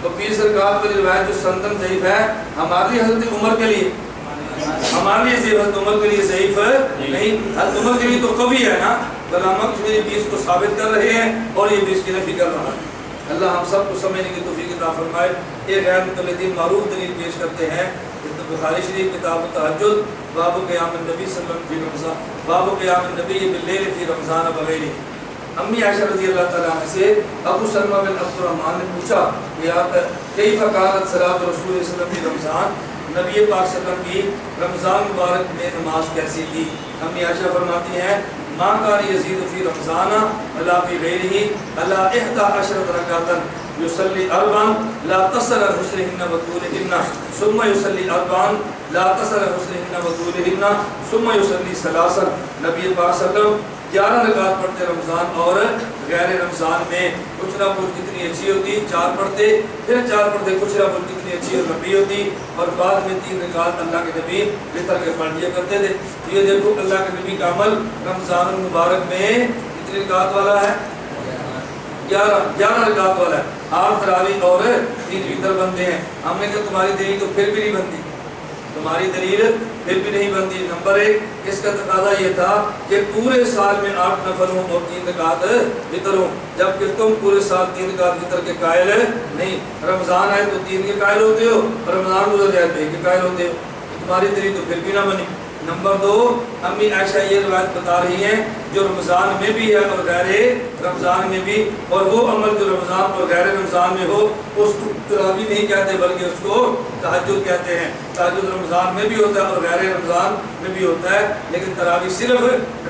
تو 20 رکعت والی روایت جو سندن ضعیف ہے ہماری حضرت عمر کے لیے، ہمارے لیے حضرت عمر کے لیے ضعیف نہیں، حضرت عمر کے لیے تو قوی ہے نا۔ علامہ کشمیری 20 کو ثابت کر رہے ہیں اور یہ 20 کی نفی کر رہا ہے۔ اللہ ہم سب کو سمجھنے کی توفیق عطا فرمائے۔ یہ غیر مقلدین معروف دلیل پیش کرتے ہیں، بخاری شریف کتاب التہجد، باب قیام النبی صلی اللہ علیہ وسلم فی رمضان، باب قیام النبی باللیل فی رمضان وغیرہ۔ امی عائشہ رضی اللہ تعالیٰ عنہ سے ابو سلمہ بن عبد الرحمن نے پوچھا کہ آپ کیف کانت صلاۃ رسول اللہ صلی اللہ علیہ وسلم فی رمضان، نبی پاک صلی اللہ علیہ وسلم کی رمضان مبارک میں نماز کیسی تھی؟ امی عائشہ فرماتی ہیں ما کان یزید فی رمضان ولا فی غیرہ الا 11 رکعۃ یصلی اربعا لا تصل حسنہن وطولہن ثم یصلی اربعا لا تصل حسنہن وطولہن ثم یصلی ثلاثا۔ نبی پاک صلی اللہ علیہ وسلم 11 رکعت پڑھتے رمضان اور غیر رمضان میں، کچھ نہ کچھ کتنی اچھی ہوتی، 4 پڑھتے پھر 4 پڑھتے، کچھ نہ کچھ کتنی اچھی اور لمبی ہوتی، اور بعد میں 3 رکعت اللہ کے نبی وتر کے پڑھ لیا کرتے تھے۔ یہ دیکھو اللہ کے نبی کا عمل رمضان المبارک میں کتنی رکعت والا ہے؟ 11 رکعت والا ہے۔ 8 تراویح اور 3 وتر بنتے ہیں۔ ہم نے کہا تمہاری دلیل تو پھر بھی نہیں بنتی، تمہاری دلیل پھر بھی نہیں بنتی۔ نمبر 1 اس کا تقاضا یہ تھا کہ پورے سال میں 8 نفل ہوں اور 3 رکعت وتر ہوں، جبکہ تم پورے سال 3 رکعت وتر کے قائل نہیں۔ رمضان آئے تو 3 کے قائل ہوتے ہو، اور رمضان گزر جائے تو 1 کے قائل ہوتے ہو، تمہاری دلیل تو پھر بھی نہ بنی۔ نمبر 2 امی عائشہ یہ روایت بتا رہی ہیں جو رمضان میں بھی ہے اور غیر رمضان میں بھی، اور وہ عمل جو رمضان اور غیر رمضان میں ہو اس کو تراویح نہیں کہتے بلکہ اس کو تہجد کہتے ہیں۔ تہجد رمضان میں بھی ہوتا ہے اور غیر رمضان میں بھی ہوتا ہے، لیکن تراویح صرف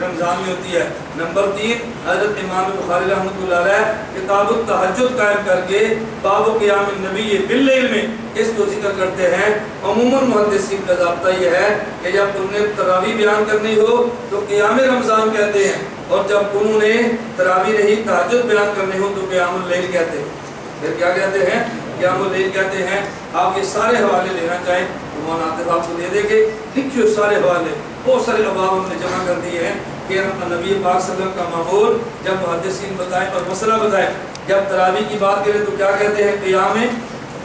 رمضان میں ہوتی ہے۔ نمبر 3 حضرت امام بخاری رحمۃ اللہ علیہ کتاب التہجد قائم کر کے باب قیام النبی باللیل میں اس کو ذکر کرتے ہیں۔ عموماً محدثین کا ضابطہ یہ ہے کہ جب انہوں نے تراویح بیان کرنی ہو تو قیام رمضان کہتے ہیں، اور جب انہوں نے تراویح نہیں تہجد بیان کرنی ہو تو قیام اللیل کہتے ہیں۔ پھر کیا کہتے ہیں؟ قیام اللیل کہتے ہیں۔ آپ یہ سارے حوالے لینا چاہیں تو مولانا عاطف آپ کو دے دیں گے، لکھیے سارے حوالے، بہت سارے ابواب ہم نے جمع کر دیے ہیں کہ نبی پاک صلی اللہ علیہ وسلم کا ماحول جب محدثین بتائیں اور مسئلہ بتائیں، جب تراویح کی بات کریں تو کیا کہتے ہیں؟ قیام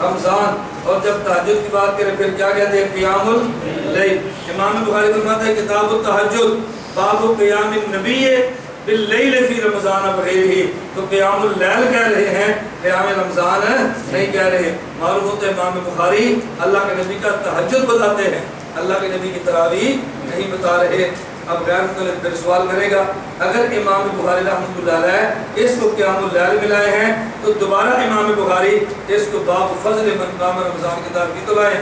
رمضان، اور جب تہجد کی بات کریں پھر کیا کہتے ہیں؟ قیام اللیل۔ امام بخاری فرماتا ہے کتاب التہجد باب قیام النبی باللیل فی رمضان وغیرہ، تو قیام اللیل کہہ رہے ہیں، قیام رمضان نہیں کہہ رہے۔ معلوم ہوتا ہے امام بخاری اللہ کے نبی کا تہجد بتاتے ہیں، اللہ کے نبی کی تراویح نہیں بتا رہے۔ اب غیر مقلد پھر سوال کرے گا اگر امام بخاری رحمۃ اللہ علیہ اس کو قیام اللیل ملائے ہیں تو دوبارہ امام بخاری اس کو باب فضل من قام رمضان کی تعریف تو لائے،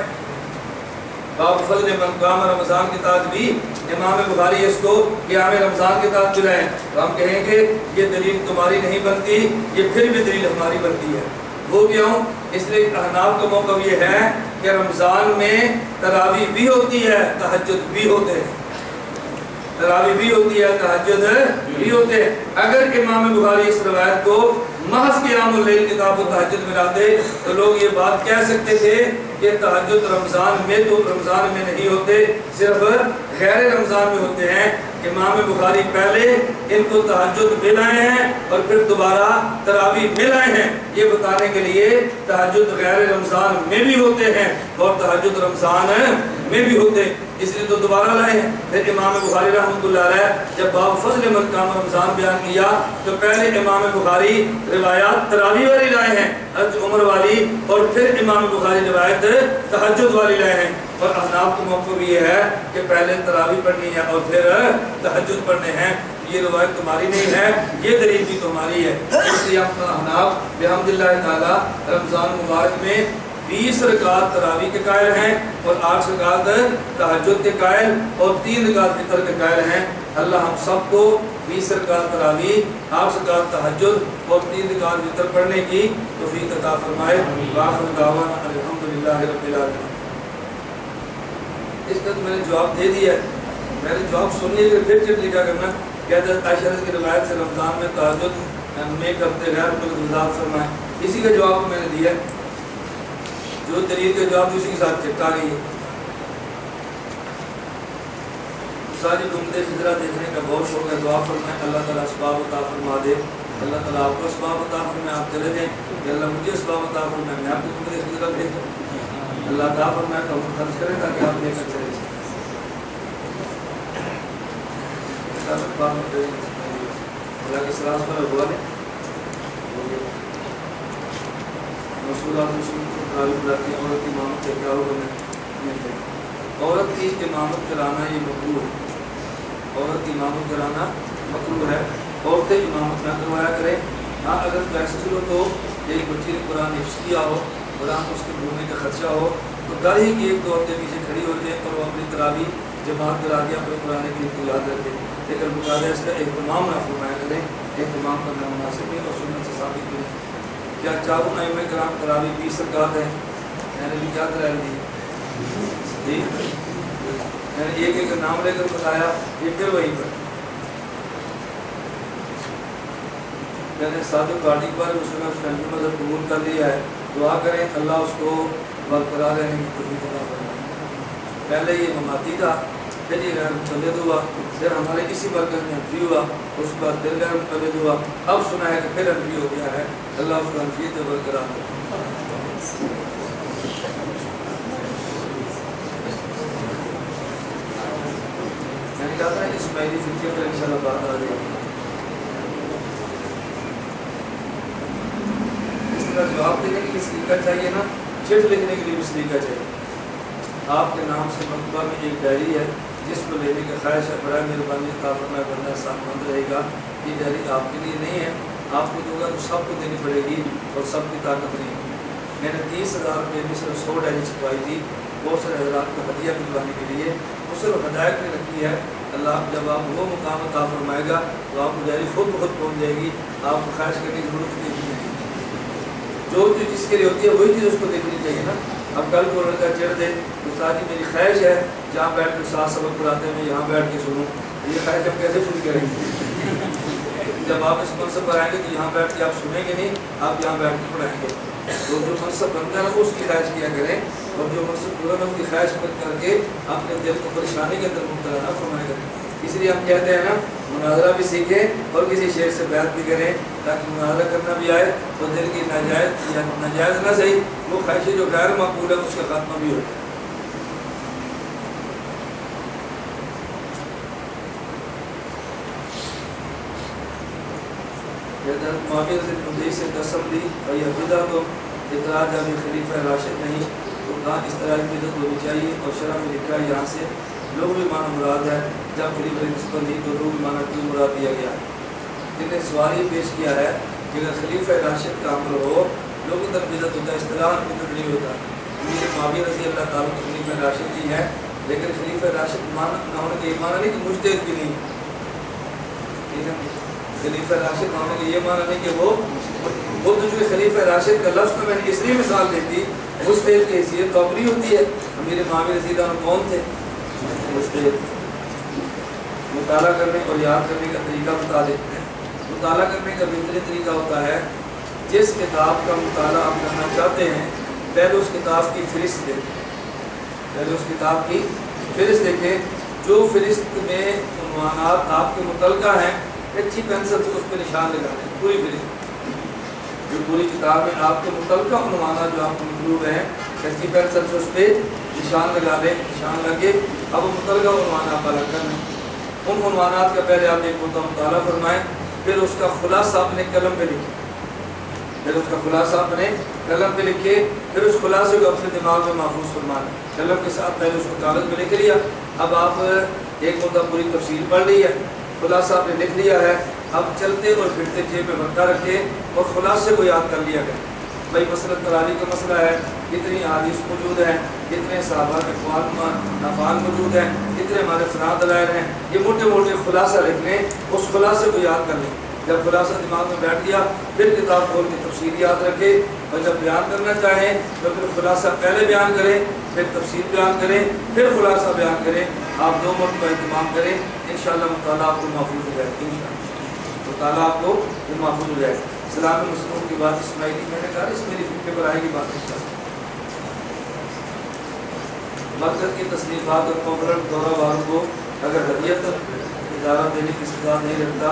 باب فضل من قام رمضان کی تعریف امام بخاری اس کو قیام رمضان کے تحت چلائے، تو ہم کہیں گے یہ دلیل تمہاری نہیں بنتی، یہ پھر بھی دلیل ہماری بنتی ہے۔ وہ کیوں؟ اس لیے احناف کا موقف یہ ہے کہ رمضان میں تراویح بھی ہوتی ہے، تہجد بھی ہوتے ہیں، تراویح بھی ہوتی ہے، تہجد بھی ہوتے ہیں۔ اگر امام بخاری اس روایت کو محض قیام اللیل کتاب و تہجد میں لاتے تو لوگ یہ بات کہہ سکتے تھے کہ تہجد رمضان میں تو رمضان میں نہیں ہوتے، صرف غیر رمضان میں ہوتے ہیں۔ امام بخاری پہلے ان کو تہجد میں لائے ہیں اور پھر دوبارہ تراویح میں لائے ہیں، یہ بتانے کے لیے تہجد غیر رمضان میں بھی ہوتے ہیں اور تہجد رمضان میں بھی ہوتے ہیں، اس لیے تو دوبارہ لائے ہیں۔ پھر امام بخاری رحمۃ اللہ علیہ جب باب فضل من قام رمضان بیان کیا تو پہلے امام بخاری روایات تراویح والی لائے ہیں، حضرت عمر والی، اور پھر امام بخاری روایت تہجد والی لائے ہیں۔ اور احناف کا موقف یہ ہے کہ پہلے تراویح پڑھنی ہے اور پھر تہجد پڑھنے ہیں، یہ روایت تمہاری نہیں ہے، یہ دلیل بھی تمہاری ہے۔ اس لیے احناف بحمد اللہ تعالی رمضان مبارک میں 20 رکعت تراویح کے قائل ہیں اور 8 رکعت تہجد کے قائل اور 3 رکعت فطر کے قائل ہیں۔ اللہ ہم سب کو 20 رکعت تراویح، 8 رکعت تہجد اور 3 رکعت فطر پڑھنے کی توفیق عطا فرمائے۔ وآخر دعوانا الحمدللہ رب العالمین۔ اس کا تو میں نے جواب دے دیا ہے، میں نے جواب سن لیا، پھر چٹ لکھا کرنا کہ حضرت عائشہ کی روایت سے رمضان میں تہجد میں کرتے غیر مقلد وضاحت فرمائے، اسی کا جواب میں نے دیا ہے، جو دلیل کا جواب اسی کے ساتھ چپکا گئی ہے۔ ساری گنبد خضرا دیکھنے کا بہت شوق ہے، دعا فرمائے اللہ تعالیٰ اسباب عطا فرما دے۔ اللہ تعالیٰ آپ کو اسباب عطا فرمائے، آپ چلے جائیں کہ اللہ مجھے اسباب عطا فرمائے، میں آپ کو میرے خدمت بھیج دوں، اللہ عطا فرمائے تو ہم خرچ کریں تاکہ آپ لے کر چلے جائیں۔ اللہ کے سراس پر ہوا نے رسولات مسلم کو تعلق لاتی ہیں، عورت کی امامت کے کیا ہوگا میں عورت کی امامت کرانا یہ مکروہ ہے، عورت کی امامت کرانا مکروہ ہے، عورتیں امامت نہ کروایا کریں۔ ہاں اگر فیصل ہو تو ایک بچی نے قرآن حفظ کیا ہو، قرآن اس کے بھولنے کا خدشہ ہو تو ڈر ہی کہ ایک دو عورتیں پیچھے کھڑی ہو جائیں اور وہ اپنی تراویح جماعت کرا کے اپنے قرآن کی کو یاد رکھیں، لیکن مقابلہ اس کا اہتمام نہ فرمایا کریں، اہتمام کرنا مناسب نہیں اور سنت سے ثابت بھی نہیں۔ کیا چاروں ائمہ کرام تراویح 20 رکعت ہے؟ میں نے بھی کیا کرا دی جی، میں نے ایک ایک نام لے کر بتایا، یہ پھر وہیں پر میں نے صادق پارٹی کے بارے میں اس نے مذہب قبول کر لیا ہے، دعا کریں اللہ اس کو برقرار رہنے کی توفیق عطا فرمائے۔ پہلے یہ مماتی تھا، پھر یہ غیر مقلد ہوا، پھر ہمارے اسی برکت میں انفی ہوا، اس کے بعد پھر غیر مقلد ہوا، اب سنا ہے کہ پھر انفی ہو گیا ہے، اللہ اس کو انفیت میں برقرار رکھے۔ میں نے کہا تھا اسماعیلی فرقے پر انشاءاللہ بات آ رہی ہے، اس طرح جواب دینے کے لیے سلیقہ چاہیے نا، چٹ لکھنے کے لیے بھی سلیقہ چاہیے۔ آپ کے نام سے مکتبہ میں ایک ڈائری ہے جس کو لینے کی خواہش ہے، برائے مہربانی عطا فرمائے، بندہ احسان مند رہے گا۔ یہ ڈائری آپ کے لیے نہیں ہے، آپ کو دوں گا تو سب کو دینی پڑے گی اور سب کی طاقت نہیں ہے۔ میں نے 30,000 روپے میں صرف 100 ڈائری چھپوائی تھی، بہت سارے حضرات کو ہدیہ دلوانے کے لیے، وہ صرف ہدایت میں رکھی ہے۔ اللہ جب آپ وہ مقام عطا فرمائے گا تو آپ کو ڈائری خود بخود پہنچ جائے گی، آپ کو خواہش کرنے کی ضرورت نہیں ہے۔ جو چیز جس کے لیے ہوتی ہے وہی چیز اس کو دیکھنی چاہیے نا۔ اب کل کو لڑکا چڑھ دے استاد جی میری خواہش ہے جہاں بیٹھ کے ساتھ سبق پڑھاتے ہیں میں یہاں بیٹھ کے سنوں، یہ خواہش ہم کیسے پوری کریں گے؟ جب آپ اس منصب پر آئیں گے تو یہاں بیٹھ کے آپ سنیں گے نہیں، آپ یہاں بیٹھ کے پڑھائیں گے۔ تو جو منصب بنتا ہے نا اس کی خواہش کیا کریں، اور جو منصب پورا نہ اس کی خواہش کر کے اپنے دل کو پریشانی کے اندر مبتلا نہ فرمایا کریں۔ اس لیے ہم کہتے ہیں نا مناظرہ بھی سیکھیں اور کسی شیخ سے بیعت بھی کریں تاکہ مناظرہ کرنا بھی آئے تو دل کی ناجائز یا ناجائز نہ صحیح وہ خواہشیں جو غیر مقبول ہے اس کا خاتمہ بھی ہو۔ معاویہ سے سے قسم لی بھائی ابدا تو اطراج ابھی خلیفہ راشد نہیں تو کہاں اس طرح کی بدعت ہونی چاہیے، اور شرح میں لکھا ہے یہاں سے لوگ بھی معنی مراد ہے، جب خلیفہ نسبت نہیں تو لوگ معنی کیوں مراد دیا گیا ہے۔ جن نے سوال یہ پیش کیا ہے کہ اگر خلیفہ راشد کا عمل ہو لوگوں تک بدعت ہوتا ہے، اصطلاح بدعت نہیں ہوتا۔ امیر معاویہ رضی اللہ تعالیٰ خلیفہ راشد ہی ہے، لیکن خلیفہ راشد نہ ہونے کا یہ معنی نہیں کہ مجتہد بھی نہیں، خلیفہ راشد ہونے کا یہ معنی نہیں کہ وہ تو جو خلیفہ راشد کا لفظ میں نے اس لیے مثال دیتی، مجتہد کی حیثیت تو اپنی ہوتی ہے۔ امیر معاویہ رضی اللہ عنہ کون تھے؟ مجتہد۔ مطالعہ کرنے اور یاد کرنے کا طریقہ بتا دیں۔ مطالعہ کرنے کا بہترین طریقہ ہوتا ہے جس کتاب کا مطالعہ آپ کرنا چاہتے ہیں پہلے اس کتاب کی فہرست دیکھیں، پہلے اس کتاب کی فہرست دیکھیں، جو فہرست میں عنوانات آپ کے متعلقہ ہیں اچھی پینسل سے اس پہ نشان لگا دیں، پوری فہرست جو پوری کتاب میں آپ کے متعلقہ عنوانات جو آپ کو مطلوب ہیں اچھی پینسل سے اس پہ نشان لگا دیں، نشان لگے اب وہ متعلقہ عنوانات پر لگ کر ان عنوانات کا پہلے آپ ایک مطالعہ فرمائیں، پھر اس کا خلاصہ اپنے قلم پہ لکھیں، پھر اس کا خلاصہ اپنے قلم پہ لکھے، پھر اس خلاصے کو اپنے دماغ میں محفوظ فرمائیں۔ قلم کے ساتھ پہلے اس کو کاغذ پہ لکھ لیا، اب آپ ایک مدت پوری تفصیل پڑھ لی ہے، خلاصہ آپ نے لکھ لیا ہے، اب چلتے اور پھرتے جیب میں بھرتا رکھے اور خلاصے کو یاد کر لیا گیا۔ بھائی مسئلہ تراویح کا مسئلہ ہے، کتنی احادیث موجود ہیں، کتنے صحابہ کے افعال موجود ہیں، کتنے ہمارے فلاں دلائل ہیں، یہ موٹے موٹے خلاصہ لکھ لیں، اس خلاصے کو یاد کر لیں۔ جب خلاصہ دماغ میں بیٹھ گیا پھر کتاب کھول کے تفسیر یاد رکھے، اور جب بیان کرنا چاہیں تو پھر خلاصہ پہلے بیان کریں، پھر تفسیر بیان کریں، پھر خلاصہ بیان کریں۔ آپ 2 مرتبہ اہتمام کریں، انشاءاللہ مطالعہ آپ کو محفوظ ہو جائے گا، انشاءاللہ مطالعہ آپ کو محفوظ ہو جائے گا۔ اسلام مسلموں کی بات اسماعیلی میں نے کہا اس میری فکر پر آئے گی بات نہیں۔ مرکز کی تصنیفات اور کانفرنس دورہ والوں کو اگر ہدیت ادارہ دینے کی استطاعت نہیں رکھتا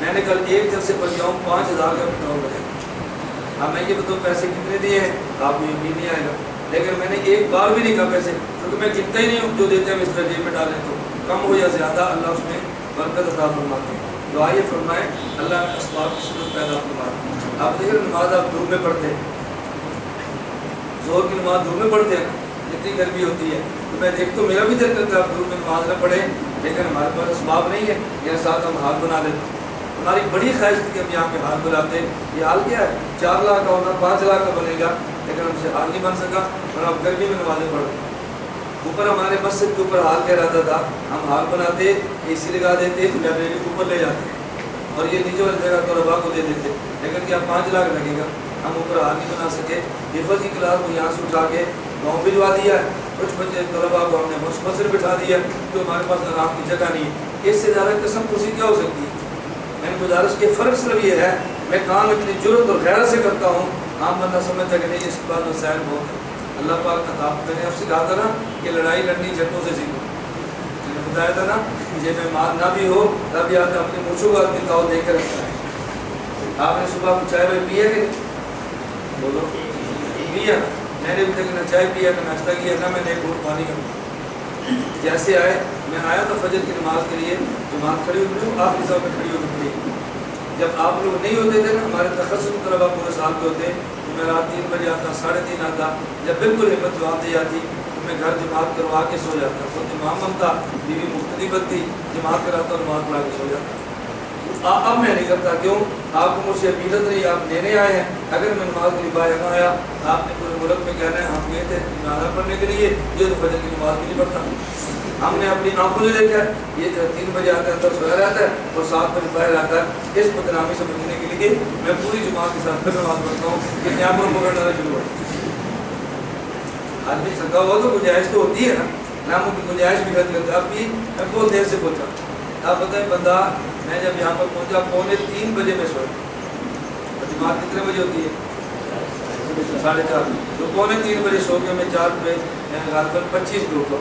میں نے کل ایک جلسے پر جاؤں 5000 کا پیٹرول لگے. اب میں یہ بتاؤں پیسے کتنے دیے ہیں, آپ کو یقین نہیں آئے گا, لیکن میں نے ایک بار بھی نہیں کہا پیسے, کیونکہ میں گنتا ہی نہیں ہوں, جو دیتے ہیں اس درجے میں ڈالیں تو کم ہو یا زیادہ اللہ اس میں برکت عطا فرماتے ہیں. دعا یہ فرمائے اللہ نے اسباب کی صورت پیدا فرمائے. آپ دیکھیں نماز آپ دھوپ میں پڑھتے ہیں, ظہر کی نماز دھوپ میں پڑھتے ہیں نا, اتنی گرمی ہوتی ہے, تو میں دیکھتا ہوں میرا بھی دل کرتا ہے آپ دھوپ میں نماز نہ پڑھیں, لیکن ہمارے پاس اسباب نہیں ہے, یہ ساتھ ہم ہاتھ بنا لیتے ہیں. ہماری بڑی خواہش تھی کہ ہم یہاں پہ ہاتھ بناتے ہیں. یہ حال کیا ہے, 4 لاکھ کا ہونا 5 لاکھ کا بنے گا, لیکن ہم سے حال نہیں بن سکا, اور اب گرمی میں نمازیں پڑھ رہے ہیں. اوپر ہمارے مسجد کے اوپر حال کہہ رہا تھا, ہم حال بناتے, اے سی لگا دیتے, لائبریری کے اوپر لے جاتے اور یہ نیچے والی جگہ طلباء کو دے دیتے, لیکن کیا 5 لاکھ لگے گا, ہم اوپر حال نہیں بنا سکے. حفظ کی کلاس کو یہاں سے اٹھا کے گاؤں بھجوا دیا, کچھ بچے طلباء کو ہم نے مسجد بٹھا دیا, تو ہمارے پاس آرام کی جگہ نہیں ہے. اس سے زیادہ قسم خوشی کیا ہو سکتی ہے. میں نے گزارش کے فرق صرف یہ ہے, میں کام اتنی جرت اور غیرت سے کرتا ہوں, عام بندہ سمجھتا کہ نہیں اس کے بعد وسائل بہت ہے. اللہ پاک کا کتاب میں نے آپ سے کہا تھا نا کہ لڑائی لڑنی جھنڈوں سے سیکھو. میں نے بتایا تھا نا یہ میں مار نہ بھی ہو تب یاد اپنے مچھوں کا اپنی تاؤ دے کر رکھتا ہے. آپ نے صبح کو چائے وائے پی ہے کہ نہیں, بولو پیا نا. میں نے ابھی تک نہ چائے پیا نہ ناشتہ کیا, نہ میں نے ایک گھونٹ پانی کا. جیسے آئے میں آیا تھا فجر کی نماز کے لیے, جماعت کھڑی ہوئی, آخری صاحب میں کھڑی ہو کے پڑھی. جب آپ لوگ نہیں ہوتے تھے نا, ہمارے تخصص طلبا پورے سال کے ہوتے, تو میں رات 3 بجے آتا, 3:30 آتا. جب بالکل ہمت جواب دی جاتی تو میں گھر جماعت کروا کے سو جاتا. خود امام بنتا, بیوی مقتدی بنتی, جماعت کراتا اور نماز پڑھا کے سو جاتا. اب میں نہیں کرتا. کیوں؟ آپ کو مجھ سے عقیدت نہیں, آپ لینے آئے ہیں. اگر میں نماز کے لیے باہر نہ آیا, آپ نے پورے ملک میں کہنا ہے ہم گئے تھے جنازہ پڑھنے کے لیے, یہ تو فجر کی نماز بھی نہیں پڑھتا. ہم نے اپنی آنکھوں سے دیکھا ہے, یہ 3 بجے آتا ہے, اندر سویا رہتا ہے اور 7 بجے باہر آتا ہے. اس بدنامی سے بچنے کے لیے میں پوری جماعت کے ساتھ پھر نماز پڑھتا ہوں کہ نیاموں کو پکڑنا شروع ہو. آدمی تھکا ہوا تو گنجائش تو ہوتی ہے نا, ناموں کی گنجائش بھی ختم کرتا ہے. اب بھی میں بہت دیر سے پہنچا. آپ بتائیں بندہ, میں جب یہاں پر پہنچا 2:45 بجے میں سویا. جماعت کتنے بجے ہوتی ہے, 4:30. تو 2:45 بجے سو کے میں 4 بجے غالباً 25 بجے اٹھا.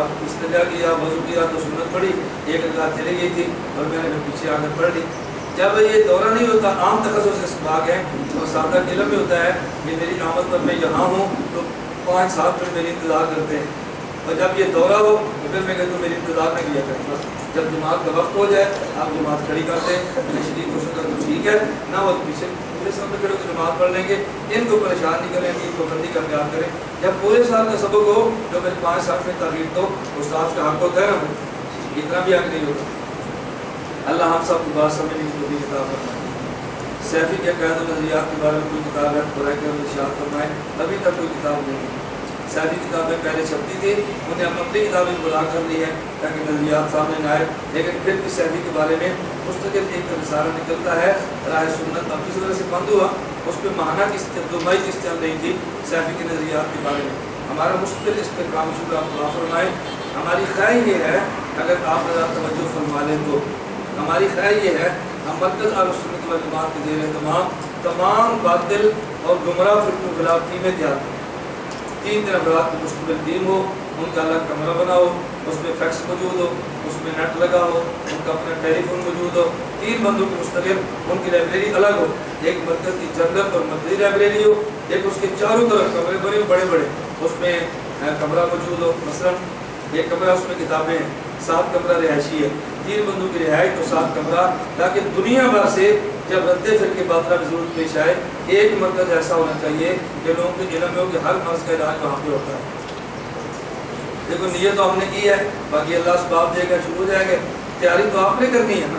اب استنجا کیا, وضو کیا تو سنت پڑھی, 1 رکعت چلی گئی تھی اور میں نے پیچھے آ کر پڑھ لی. جب یہ دورہ نہیں ہوتا, عام تخصص اسباق ہے اور سادہ علم میں ہوتا ہے کہ میری آمد پر میں یہاں ہوں تو 5-7 منٹ میری انتظار کرتے ہیں, اور جب یہ دورہ ہو تو پھر میں کہتا ہوں میری انتظار نہ کیا کروں گا. جب جماعت کا وقت ہو جائے آپ جماعت کھڑی کرتے ہیں, شریک ہو سکتا تو ٹھیک ہے, نہ وہ پیچھے پورے سامنے کھڑے ہو کے جماعت پڑھ لیں گے. ان کو پریشان نہیں کریں, ان کو بندی کر کے آپ کریں. جب پورے سال کا سبق ہو تو میرے 5-7 میں تاخیر تو استاد کا حق ہوتا ہے نا, اتنا بھی حق نہیں ہوتا. اللہ ہم سب کو بات سمجھنے کی توفیق عطا فرمائے. سیفی کے عقائد و نظریات کے بارے میں کوئی کتاب ہے قرآن کے ارشاد فرمائے, ابھی تک کوئی کتاب نہیں ہے. سیفی کتابیں پہلے چھپتی تھی, انہیں ہم اپنی کتابیں بلا کر لی ہے تاکہ نظریات سامنے نہ آئے, لیکن پھر بھی سیفی کے بارے میں مستقل ایک رسالہ نکلتا ہے. راہ سنت اب کس وجہ سے بند ہوا, اس پہ معنی کس دمائی کس چل رہی تھی سیفی کی نظریات کے بارے میں. ہمارا مستقل اس پہ کام شکر آپ دعا فرمائے. ہماری خواہش یہ ہے اگر آپ ذرا توجہ فرما لیں تو, ہماری خواہش یہ ہے ہم مرکز اہل سنت والجماعت کے زیر تمام باطل اور گمراہ فرقوں کے خلاف ٹیمیں تیار کریں. 3 افراد کی مشتمل ٹیم ہو, ان کا الگ کمرہ بنا ہو, اس میں فیکس موجود ہو, اس میں نیٹ لگا ہو, ان کا اپنا ٹیلی فون موجود ہو, 3 بندوں کی مستقل ان کی لائبریری الگ ہو, ایک مرکز کی جنرل اور مرکزی لائبریری ہو, ایک اس کے چاروں طرف کمرے بنے ہو بڑے بڑے, اس میں کمرہ موجود ہو. مثلا ایک کمرہ اس میں کتابیں ہیں, 7 کمرہ رہائشی ہے, 3 بندوں کی رہائش تو 7 کمرہ, تاکہ دنیا بھر سے جب رد فرقے باطلہ کی ضرورت پیش آئے ایک مرکز ایسا ہونا چاہیے کہ لوگوں کے علم ہو کہ ہر مرض کا علاج وہاں پہ ہوتا ہے. دیکھو نیت تو ہم نے کی ہے, باقی اللہ اسباب دے گا, شروع ہو جائے گا. تیاری تو آپ نے کرنی ہے نا,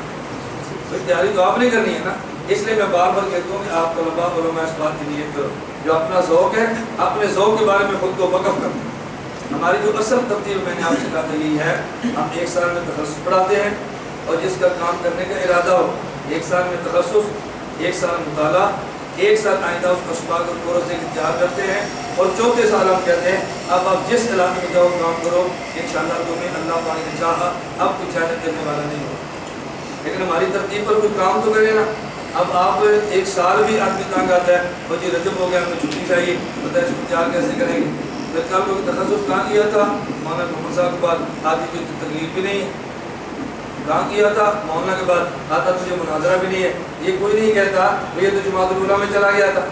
تیاری تو آپ نے کرنی ہے نا. اس لیے میں بار بار کہتا ہوں کہ آپ طلباء علماء اس بات کی نیت کرو, جو اپنا ذوق ہے اپنے ذوق کے بارے میں خود کو وقف کرو. ہماری جو اصل ترتیب میں نے آپ سے کہا تھا یہی ہے, ہم 1 سال میں تخصص پڑھاتے ہیں اور جس کا کام کرنے کا ارادہ ہو 1 سال میں تخصص, 1 سال مطالعہ, 1 سال آئندہ اس کو اسباق اور کورس سے تیار کرتے ہیں, اور 4تھے سال ہم کہتے ہیں اب آپ جس علاقے میں جاؤ کام کرو, انشاءاللہ تمہیں اللہ پاک نے چاہا اب کوئی چیلنج کرنے والا نہیں ہو. لیکن ہماری ترتیب پر کوئی کام تو کرے نا. اب آپ 1 سال بھی آدمی تانگ آتا ہے, اور جی رجب ہو گیا ہمیں چھٹی چاہیے, بتائیں اس کو تیار کیسے کریں گے. میں کل کو تخصص کہاں کیا تھا, مولانا محمد صاحب کے بعد آدمی کی تکلیف بھی نہیں ہے. کہاں کیا تھا؟ مولانا کے بعد آتا تجھے مناظرہ بھی نہیں ہے، یہ کوئی نہیں کہتا یہ تو جماعت الاولیاء میں چلا گیا تھا،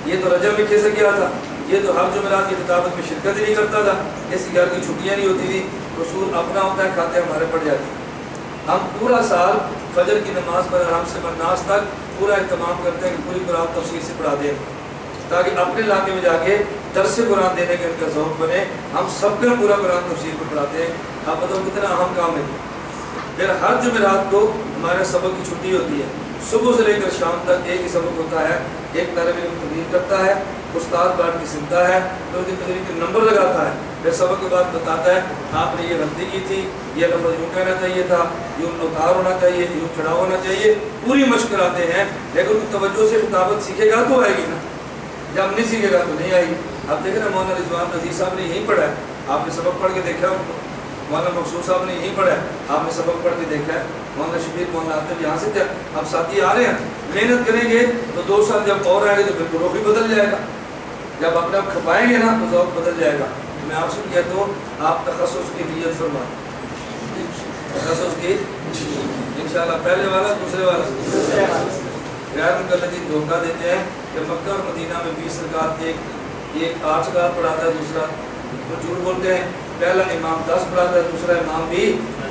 یہ تو رجب میں کھسک گیا تھا، یہ تو ہر جمعرات کی خطابت میں شرکت ہی نہیں کرتا تھا، اس کی گھر کی چھٹیاں نہیں ہوتی تھی، رسول اپنا ہوتا ہے، کھاتے ہمارے پڑ جاتے ہیں۔ ہم پورا سال فجر کی نماز پر آرام سے بناس تک پورا اہتمام کرتے ہیں کہ پوری قرآن تفسیر سے پڑھا دیں، تاکہ اپنے علاقے میں جا کے درس قرآن دینے کا ان کا ذوق بنے۔ ہم سب کا پورا قرآن تفسیر پر پڑھاتے ہیں، آپ بتاؤ کتنا اہم کام ہے۔ پھر ہر جمعرات کو ہمارے سبق کی چھٹی ہوتی ہے، صبح سے لے کر شام تک ایک ہی سبق ہوتا ہے، ایک طالب علم تقریر کرتا ہے، استاد بیٹھ کے سنتا ہے، پھر اس کی تقریر کے نمبر لگاتا ہے، پھر سبق کے بعد بتاتا ہے آپ نے یہ غلطی کی تھی، یہ لفظ یوں کہنا چاہیے تھا، یوں اتار ہونا چاہیے، یوں چڑھا ہونا چاہیے، پوری مشق کراتے ہیں۔ لیکن توجہ سے خطابت سیکھے گا تو آئے گی نا، جب نہیں سیکھے گا تو نہیں آئے گی۔ آپ دیکھیں نا مولانا رضوان عزیز صاحب نے یہیں پڑھا ہے، آپ نے سبق پڑھ کے دیکھا، مولانا مقصود صاحب نے یہیں پڑھا ہے، آپ نے سبق پڑھ کے دیکھا ہے، مولانا شبیر مولانا عاطف یہاں سے تھے، اب ساتھی آ رہے ہیں، محنت کریں گے تو 2 سال جب اور آئے گے تو پھر روح بھی بدل جائے گا، جب اپنے آپ کھپائیں گے نا تو ذوق بدل جائے گا۔ میں آپ سے کہتا ہوں آپ تخصص کی نیت فرمائیں، تخصص کی انشاءاللہ، پہلے والا دوسرے والا غیر مقلدین دھوکہ دیتے ہیں کہ مکہ اور مدینہ میں 20 رکعت ایک 8 رکعت پڑھاتا ہے، دوسرا تو جھوٹ بولتے ہیں، پہلا امام 10 پڑھاتا ہے، دوسرا امام بھی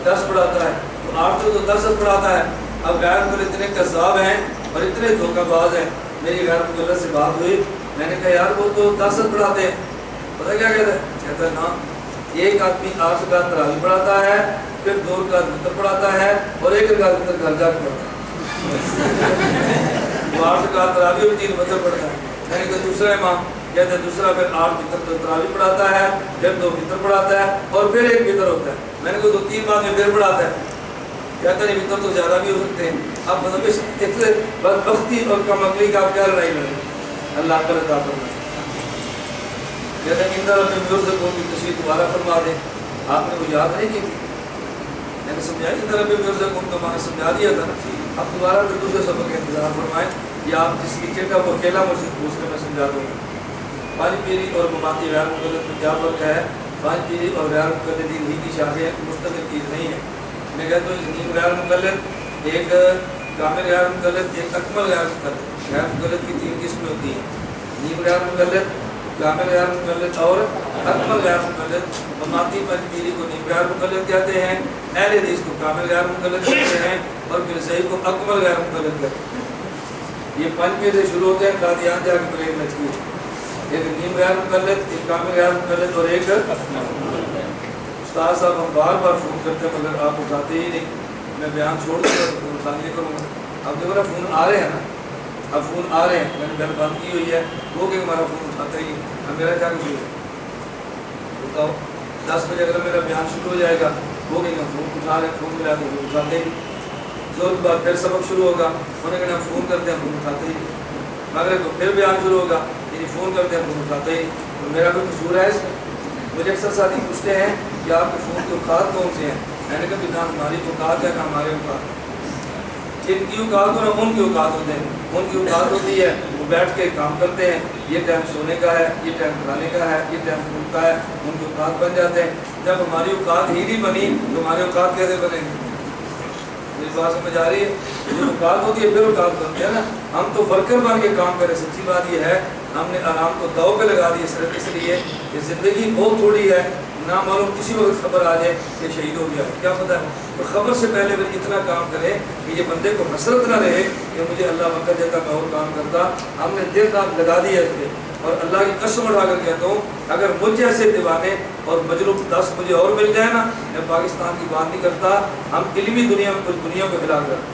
10 پڑھاتا ہے، تو 8 تو 10 پڑھاتا ہے۔ اب غیر مقلد اتنے کذاب ہیں اور اتنے دھوکہ باز ہیں، میری غیر مقلد سے بات ہوئی، میں نے کہا یار وہ تو 10 پڑھاتے ہیں، پتہ کیا کہتا ہے؟ کہتا ہے نا ایک آدمی 8 رکعت تراویح پڑھاتا ہے، پھر 2 رکعت وتر پڑھاتا ہے اور 1 رکعت وتر گھر جا کے پڑھتا ہے، وہ 8 رکعت تراویح اور 3 وتر پڑھتا ہے۔ میں نے کہا دوسرا امام، کہتے ہیں دوسرا پھر 8 وتر تراویح پڑھاتا ہے، پھر 2 وتر پڑھاتا ہے اور پھر 1 وتر ہوتا ہے۔ میں نے کہا تو 3 بعد میں پھر پڑھاتا ہے، کہتا نہیں وتر تو زیادہ بھی ہو سکتے ہیں۔ اب مطلب اس بدبختی اور کم عقلی کا کیا لڑائی لڑے؟ اللہ کا عطا فرمائے۔ کہتے ہیں اندر اپنے بزرگ کی تشریح دوبارہ فرما دیں، آپ نے وہ یاد نہیں کی تھی، میں نے سمجھایا اندر اپنے بزرگ کو میں نے سمجھا دیا تھا نا، اب دوبارہ پھر دوسرے سبق کا انتظار فرمائیں، یا آپ جس ٹیچر کا وہ اکیلا مجھ سے پوچھ کر میں سمجھا دوں گا۔ پانچ پیری اور مماتی غیر مقلد میں کیا فرق ہے؟ پانچ پیری اور غیر مقلدین ہی کی شادیاں مستقل چیز نہیں ہے۔ میں کہتا ہوں نیم غیر مقلد، ایک کامل غیر مقلد، ایک اکمل غیر مقلد۔ غیر مقلد کی 3 قسمیں ہوتی ہیں، نیم غیر مقلد، کامل غیر مقلد اور اکمل غیر مقلد۔ مماتی پانچ پیری کو نیم غیر مقلد کہتے ہیں، اہل حدیث کو کامل غیر مقلد کہتے ہیں اور پھر صحیح کو اکمل غیر مقلد کہتے ہیں۔ یہ 5 پیری سے شروع ہوتے ہیں، قادیان جا کے پلیٹ لچکی ہے، ایک نیم غیر مقلد، ایک کامل غیر مقلد اور ایک استاد صاحب ہم بار بار فون کرتے ہیں مگر آپ اٹھاتے ہی نہیں، میں بیان چھوڑ دوں گا تو اٹھا نہیں کروں گا۔ اب دیکھو نا فون آ رہے ہیں نا، اب فون آ رہے ہیں، میں نے بیل بند کی ہوئی ہے، وہ کہ ہمارا فون اٹھاتا ہی نہیں، اب میرا کیا کچھ بتاؤ؟ 10 بجے اگر میرا بیان شروع ہو جائے گا، وہ کہ فون اٹھا رہے، فون ملا تو وہ اٹھاتے ہی، زور کے بعد پھر سبق شروع ہوگا، انہیں کہنا فون کرتے ہیں، فون اٹھاتے ہی، مگر تو پھر بیان شروع ہوگا، یعنی فون کرتے ہیں، فون اٹھاتے ہی، تو میرا کوئی قصور ہے اس میں؟ مجھے اکثر ساتھی پوچھتے ہیں کہ آپ کے فون کے اوقات کون سے ہیں؟ میں نے کہا نہ ہماری اوقات ہے نہ ہمارے اوقات، جن کی اوقات ہو نہ ان کی اوقات ہوتے ہیں، ان کی اوقات ہوتی ہے وہ بیٹھ کے کام کرتے ہیں، یہ ٹائم سونے کا ہے، یہ ٹائم کھانے کا ہے، یہ ٹائم گھومنے کا ہے، ان کے اوقات بن جاتے ہیں۔ جب ہماری اوقات ہی نہیں بنی تو ہمارے اوقات کیسے بنے گے؟ میری بات سمجھ آ رہی ہے؟ جو اوقات ہوتی ہے پھر اوقات بنتے ہیں نا، ہم تو ورکر بن کے کام کریں۔ سچی بات یہ ہے ہم نے آرام کو داؤ پہ لگا دیا، صرف اس لیے کہ زندگی بہت تھوڑی ہے، نہ معلوم کسی وقت خبر آ جائے کہ شہید ہو گیا، کیا پتہ ہے؟ تو خبر سے پہلے پھر اتنا کام کرے کہ یہ بندے کو حسرت نہ رہے کہ مجھے اللہ وقت دیتا میں اور کام کرتا۔ ہم نے دل رات لگا دیا اس پہ، اور اللہ کی قسم اٹھا کر کہتا ہوں اگر مجھ جیسے دیوانے اور مجروح 10 مجھے اور مل جائے نا، میں پاکستان کی بات نہیں کرتا، ہم علمی دنیا میں پوری دنیا کو ہلا کر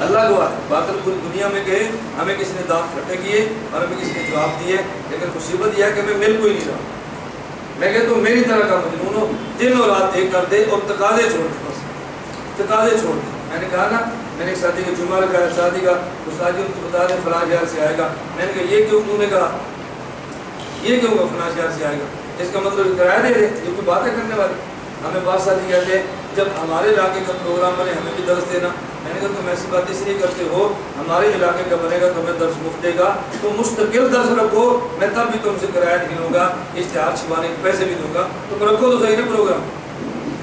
اللہ گواہ ہے، باطل پوری دنیا میں گئے، ہمیں کسی نے دانت کھٹے کیے اور ہمیں کسی نے جواب دیے، لیکن مصیبت یہ ہے کہ میں مل کوئی نہیں رہا۔ میں کہتا ہوں میری طرح کا مجنون ہو، دن اور رات ایک کر دے اور تقاضے چھوڑ دے، بس تقاضے چھوڑ دے۔ میں نے کہا نا، میں نے ایک شادی کا جمعہ رکھا ہے، شادی کا استاد جی ان کو بتا دیں فلاں شہر سے آئے گا، میں نے کہا یہ کیوں؟ انہوں نے کہا یہ کیوں گا فلاں شہر سے آئے گا؟ اس کا مطلب کرایہ دے دیں، یہ کوئی باتیں کرنے والی؟ ہمیں بات ساتھی کہتے ہیں جب ہمارے علاقے کا پروگرام بنے ہمیں بھی درس دینا۔ میں نے کہا تم ایسی بات اس لیے کرتے ہو، ہمارے علاقے کا بنے گا تو ہمیں درس مفت دے گا، تم مستقل درس رکھو، میں تب بھی تم سے کرایہ نہیں لوں گا، اشتہار چھپانے کے پیسے بھی دوں گا، تم رکھو تو صحیح نا پروگرام۔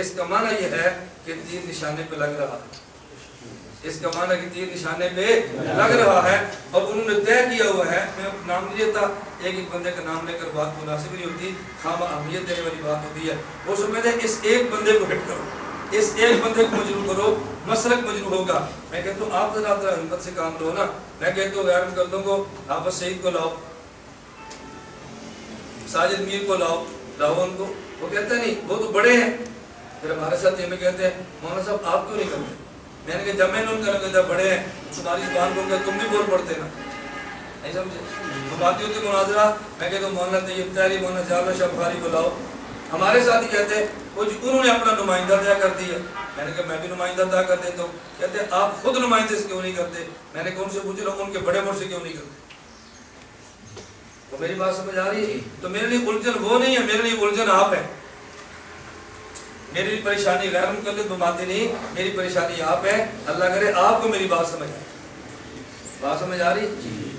اس کا معنی یہ ہے کہ تیر نشانے پہ لگ رہا ہے، اس کا معنی کہ تیر نشانے پہ لگ رہا ہے، اور انہوں نے طے کیا ہوا ہے. میں نام نہیں لیتا، ایک ایک بندے کا نام لے کر بات مناسب نہیں ہوتی، خام اہمیت دینے والی بات ہوتی ہے. وہ سمجھتے ہیں اس ایک بندے کو ہٹ کرو، اس ایک بندے کو مجروح کرو، مسلک مجروح ہوگا. میں کہتا ہوں آپ ذرا ہمت سے کام لو نا. میں کہتا ہوں غیر مقدموں کو حافظ سعید کو لاؤ، ساجد میر کو لاؤ ان کو. وہ کہتے نہیں وہ تو بڑے ہیں. پھر ہمارے ساتھ یہ میں کہتے ہیں مولانا صاحب آپ کیوں نہیں کرتے؟ میں نے کہا جب میں نے ان کا بڑے ہیں تمہاری زبان کو تم بھی بول پڑتے نا، نہیں سمجھے؟ تو بات ہوتی مناظرہ. میں کہتا ہوں مولانا طیب طاہری، مولانا جعفر شاہ بخاری کو لاؤ. ہمارے ساتھ ہی کہتے ہیں کچھ انہوں نے اپنا نمائندہ طے کر دیا. میں نے کہا میں بھی نمائندہ طے کر دیتا ہوں. کہتے ہیں آپ خود نمائندے سے کیوں نہیں کرتے؟ میں نے کہا ان سے پوچھ لو ان کے بڑے مجھ سے کیوں نہیں کرتے. تو میری بات سمجھ آ رہی ہے؟ تو میرے لیے الجھن وہ نہیں ہے، میرے لیے الجھن آپ ہے. میری پریشانی غیر مقلد بماتی نہیں، میری پریشانی آپ ہے. اللہ کرے آپ کو میری بات سمجھ آئے. بات سمجھ آ رہی؟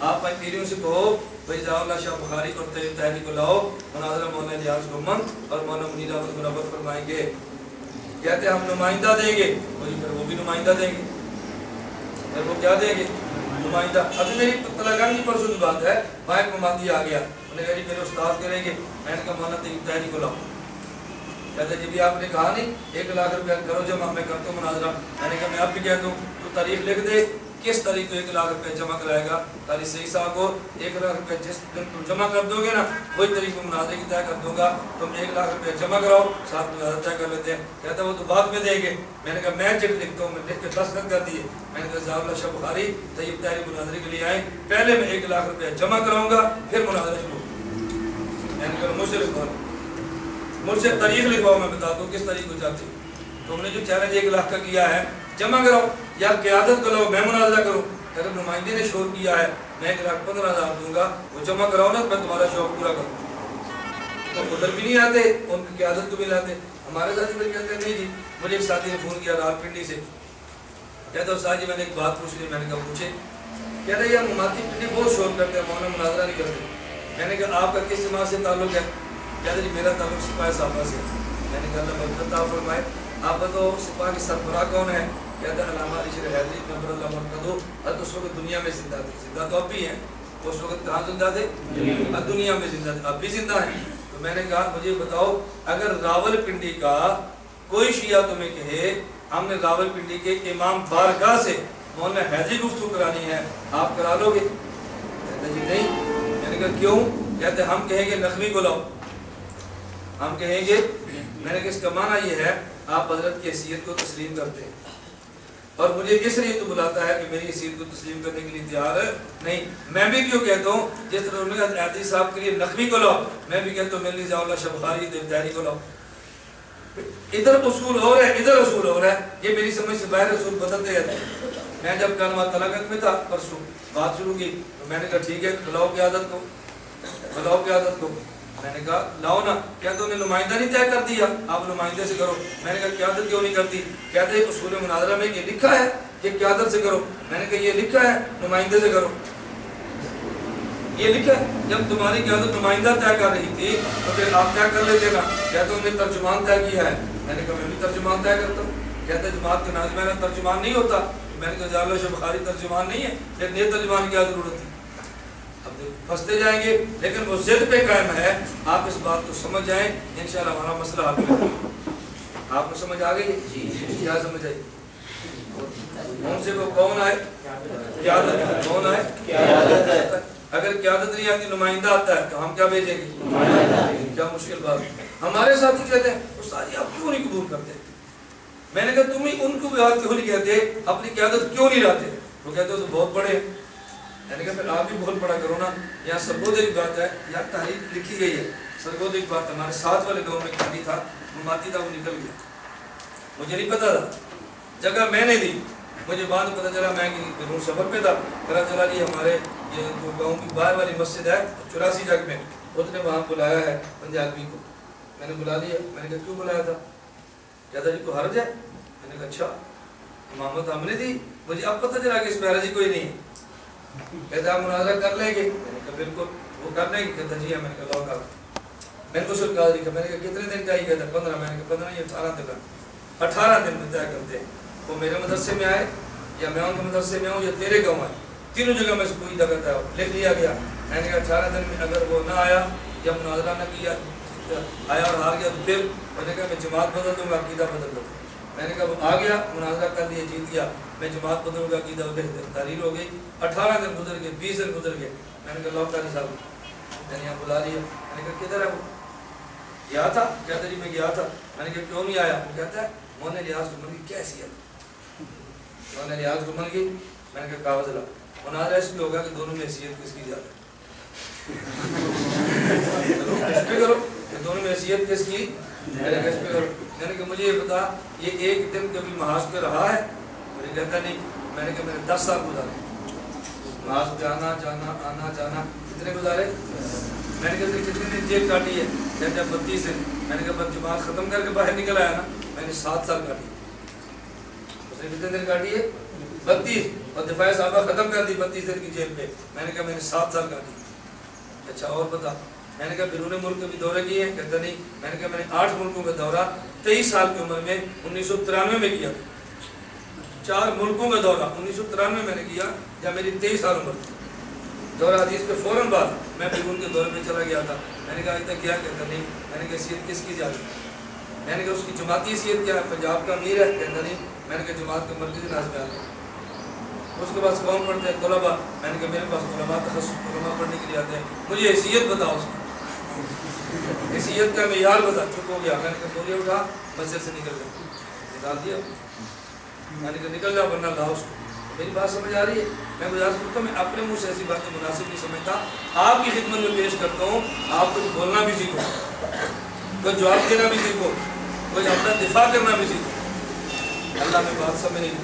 آپ پیریوں سے کہو بھائی جاؤ اللہ شاہ بخاری اور طیب طاہری کو لاؤ، مناظرہ مولانا الیاس گمن اور مولانا منیر احمد منور فرمائیں گے. کہتے ہم نمائندہ دیں گے، پھر وہ بھی نمائندہ دیں گے. پھر وہ کیا دیں گے؟ نمائندہ. ابھی میری تلنگانہ کی پرسوں کی بات ہے، وہاں ایک مماتی آ گیا، انہوں نے کہا جی میرے استاد کریں گے. میں نے کہا مولانا طیب طاہری کو لاؤ. کہتے جی بھی آپ نے کہا نہیں 1,00,000 روپیہ کرو جمع، میں کرتا ہوں مناظرہ. میں نے کہا میں اب بھی کہتا ہوں تو تاریخ لکھ دے کس تاریخ کو 1,00,000 روپیہ جمع کرائے گا. تاریخ صحیح صاحب کو 1,00,000 روپیہ جس دن تم جمع کر دو گے نا وہی تاریخ کو مناظرے کی طے کر دوں گا. تم 1,00,000 روپیہ جمع کراؤ، ساتھ مناظرہ طے کر لیتے ہیں. کہتا وہ تو بعد میں دیں گے. میں نے کہا میں چٹ لکھتا ہوں، میں لکھ کے دستخط کر دیے. میں نے کہا جعفر شاہ بخاری طیب طاہری مناظرے کے لیے آئیں، پہلے میں 1,00,000 روپیہ جمع کراؤں گا پھر مناظرہ شروع. میں نے کہا مجھ سے تاریخ لکھواؤ، میں بتا دوں کس تاریخ کو چاہتے ہو. تم نے جو چیلنج 1,00,000 کا کیا ہے جمع کراؤ یا قیادت کو لاؤ میں مناظرہ کروں. اگر نمائندے نے شور کیا ہے میں 1,15,000 دوں گا، وہ جمع کراؤ نا میں تمہارا شوق پورا کروں. تو ادھر بھی نہیں آتے، ان کی قیادت کو بھی لاتے. ہمارے ساتھی پھر کہتے ہیں نہیں جی. مجھے ایک ساتھی نے فون کیا رات پنڈی سے، کہتا ہوں ساتھ جی میں نے ایک بات پوچھ لی. میں نے کہا پوچھے. کہہ رہے یار مماتی پنڈی بہت شور کرتے ہیں، مولانا مناظرہ نہیں کرتے. میں نے کہا آپ کا کس جماعت سے تعلق ہے؟ کہتے جی میرا تعلق سپاہی صاحبہ سے. میں نے کہا اللہ برکت عطا فرمائے. آپ بتاؤ سپاہ کے سربراہ کون ہے؟ کہتے ہیں علامہ علی شیر حیدری نبر اللہ مرکزو. اس وقت دنیا میں زندہ تھے، زندہ تو اب بھی ہیں. اس وقت کہاں زندہ تھے؟ دنیا میں زندہ تھے، اب بھی زندہ ہیں. تو میں نے کہا مجھے بتاؤ اگر راول پنڈی کا کوئی شیعہ تمہیں کہے ہم نے راول پنڈی کے امام بارگاہ سے مولانا حیدری گفتگو کرانی ہے، آپ کرا لو گے؟ کہتے جی نہیں. میں نے کہا کیوں؟ کہتے ہم کہیں گے نقوی کو لاؤ، ہم کہیں گے. میں نے کہا اس کا معنی یہ ہے آپ حضرت کی حیثیت کو تسلیم کرتے ہیں اور مجھے اس لیے تو بلاتا ہے کہ میری حیثیت کو تسلیم کرنے کے لیے تیار نہیں. میں بھی کیوں کہتا ہوں جس طرح انہوں نے کہا حیدری صاحب کے لیے نقوی کو لاؤ، میں بھی کہتا ہوں میرے لیے جعفر شاہ بخاری طیب طاہری کو لاؤ. ادھر اصول اور ہے ادھر اصول اور ہے. یہ میری سمجھ سے باہر اصول بدلتے رہتے ہیں. میں جب کلمہ تلنگانہ میں تھا پرسوں بات شروع کی تو میں نے کہا ٹھیک ہے بلاؤ قیادت کو، بلاؤ قیادت کو. میں نے کہا لاؤ نا. کہتے انہیں نمائندہ نہیں طے کر دیا، آپ نمائندے سے کرو. میں نے کہا قیادت کیوں نہیں کرتی؟ کہتے ہیں اصول مناظرہ میں یہ لکھا ہے کہ قیادت سے کرو. میں نے کہا یہ لکھا ہے نمائندے سے کرو، یہ لکھا ہے. جب تمہاری قیادت نمائندہ طے کر رہی تھی تو پھر آپ طے کر لیتے نا. کہتے انہیں ترجمان طے کیا ہے. میں نے کہا میں بھی ترجمان طے کرتا ہوں. کہتے جماعت کے ناظمین میں ترجمان نہیں ہوتا. میں نے کہا جعفر شاہ بخاری ترجمان نہیں ہے، پھر نئے ترجمان کی کیا ضرورت تھی؟ پھنستے جائیں گے. لیکن وہ ضد پہ قائم ہے. آپ اس بات کو سمجھ جائیں انشاءاللہ ہمارا مسئلہ حل ہوگا. آپ کو سمجھ آ گئی؟ کیا سمجھ آئی؟ ان سے وہ کون آئے؟ قیادت. کون آئے؟ قیادت. اگر قیادت نہیں آتی نمائندہ آتا ہے تو ہم کیا بھیجیں گے؟ کیا مشکل بات. ہمارے ساتھی کہتے ہیں استاد جی آپ کیوں نہیں قبول کرتے؟ میں نے کہا تم ہی ان کو بھی بات کیوں نہیں کہتے، اپنی قیادت کیوں نہیں لاتے؟ وہ کہتے ہو تو بہت بڑے. میں نے کہا پھر آپ بھی بہت بڑا کرو نا. یہاں سرگود ایک بات ہے، یہاں تحریک لکھی گئی ہے. سرگود ایک بات ہمارے ساتھ والے گاؤں میں کھالی تھا، مماتی تھا، وہ نکل گیا. مجھے نہیں پتا تھا، جگہ میں نے دی. مجھے بعد میں پتا چلا میں روڈ سفر پہ تھا، پتا چلا جی ہمارے یہ گاؤں کی باہر والی مسجد ہے 84 جگ میں، اس نے وہاں بلایا ہے پنجابی کو. میں نے بلا لیا. میں نے کہا کیوں بلایا تھا؟ کہتا جی کو حرج ہے. میں نے کہا اچھا امامت ہم نے دی، مجھے اب پتہ چلا کہ اس میں حرج کوئی نہیں ہے. کہتا آپ مناظرہ کر لیں گے؟ میں نے کہا بالکل. وہ کر لیں گے؟ کہتا جی میں نے کہا لاؤ کر. میں نے غسل قاضی کا، میں نے کہا کتنے دن کا ہی کہتا ہے 15، میں نے کہا 15 یہ 18 دن، 18 دن میں طے کرتے ہیں وہ میرے مدرسے میں آئے یا میں ان کے مدرسے میں ہوں یا تیرے گاؤں آئے، تینوں جگہ میں سے کوئی دقت ہے لکھ لیا گیا. میں نے کہا 18 دن میں اگر وہ نہ آیا یا مناظرہ نہ کیا آیا اور ہار گیا تو پھر میں نے کہا میں جماعت بدل دوں گا، عقیدہ بدل دوں گا. میں نے کہا وہ آ گیا مناظرہ کر لیا جیت گیا، میں جماعت بدلوں گا، عقیدہ تحریر ہو گئی. 18 دن گزر گئے، 20 دن گزر گئے. میں نے کہا لو قاری صاحب میں نے یہاں بلا لیا. میں نے کہا کدھر ہے وہ؟ گیا تھا. کہتا جی میں گیا تھا. میں نے کہا کیوں نہیں آیا؟ وہ کہتا ہے مونے ریاض کو من کی کیا حیثیت؟ مونے ریاض کو من کی. میں نے کہا کاغذ لا. مناظرہ اس پہ ہوگا کہ دونوں میں حیثیت کس کی زیادہ ہے. اس پہ کرو کہ دونوں میں حیثیت کس کی. میں نے کہا اس پہ کرو. میں نے کہا مجھے یہ بتا یہ ایک دن کبھی محاذ پہ رہا ہے؟ مجھے کہتا نہیں. میں نے کہا میں نے 10 سال گزارے محاذ جانا جانا آنا جانا. کتنے گزارے؟ میں نے کہا کتنے دن جیل کاٹی ہے؟ کہتے ہیں 32 دن. میں نے کہا جماعت ختم کر کے باہر نکل آیا نا. میں نے 7 سال کاٹی. اس نے کتنے دن کاٹی ہے؟ 32. اور دفاع صحابہ ختم کر دی 32 دن کی جیل پہ. میں نے کہا میں نے 7 سال کاٹی. اچھا اور بتا. میں نے کہا بیرون ملک کے بھی دورے کیے ہیں؟ کہتا نہیں. میں نے کہا میں نے 8 ملکوں کا دورہ 23 سال کی عمر میں 1993 میں کیا. 4 ملکوں کا دورہ 1993 میں نے کیا جب میری 23 سال عمر تھی. دورہ حدیث کے فوراً بعد میں بیرون کے دورے پہ چلا گیا تھا. میں نے کہا اتنا کیا؟ کہتا نہیں. میں نے کہا حیثیت کس کی جاتی؟ میں نے کہا اس کی جماعتی حیثیت کیا ہے؟ پنجاب کا امیر ہے؟ کہتا نہیں. میں نے کہا جماعت کا مرکزی ناظم ہے. اس کے پاس کون پڑھتے ہیں؟ طلباء. میں نے کہا میرے پاس علماء تخصص علماء پڑھنے کے لیے آتے ہیں. مجھے حیثیت بتاؤ اس کی حیثیت کا معیار بتا. چپ ہو گیا. میں نے کہا بولیے اٹھا مسجد سے نکل گیا. نکال دیا. میں نے کہا نکل جاؤ ورنہ لاؤ اس کو. میری بات سمجھ آ رہی ہے؟ میں گزارش کرتا ہوں میں اپنے منہ سے ایسی باتیں مناسب نہیں سمجھتا. آپ کی خدمت میں پیش کرتا ہوں. آپ کچھ بولنا بھی سیکھو، کوئی جواب دینا بھی سیکھو، کوئی اپنا دفاع کرنا بھی سیکھو. اللہ میں بات سمجھ نہیں.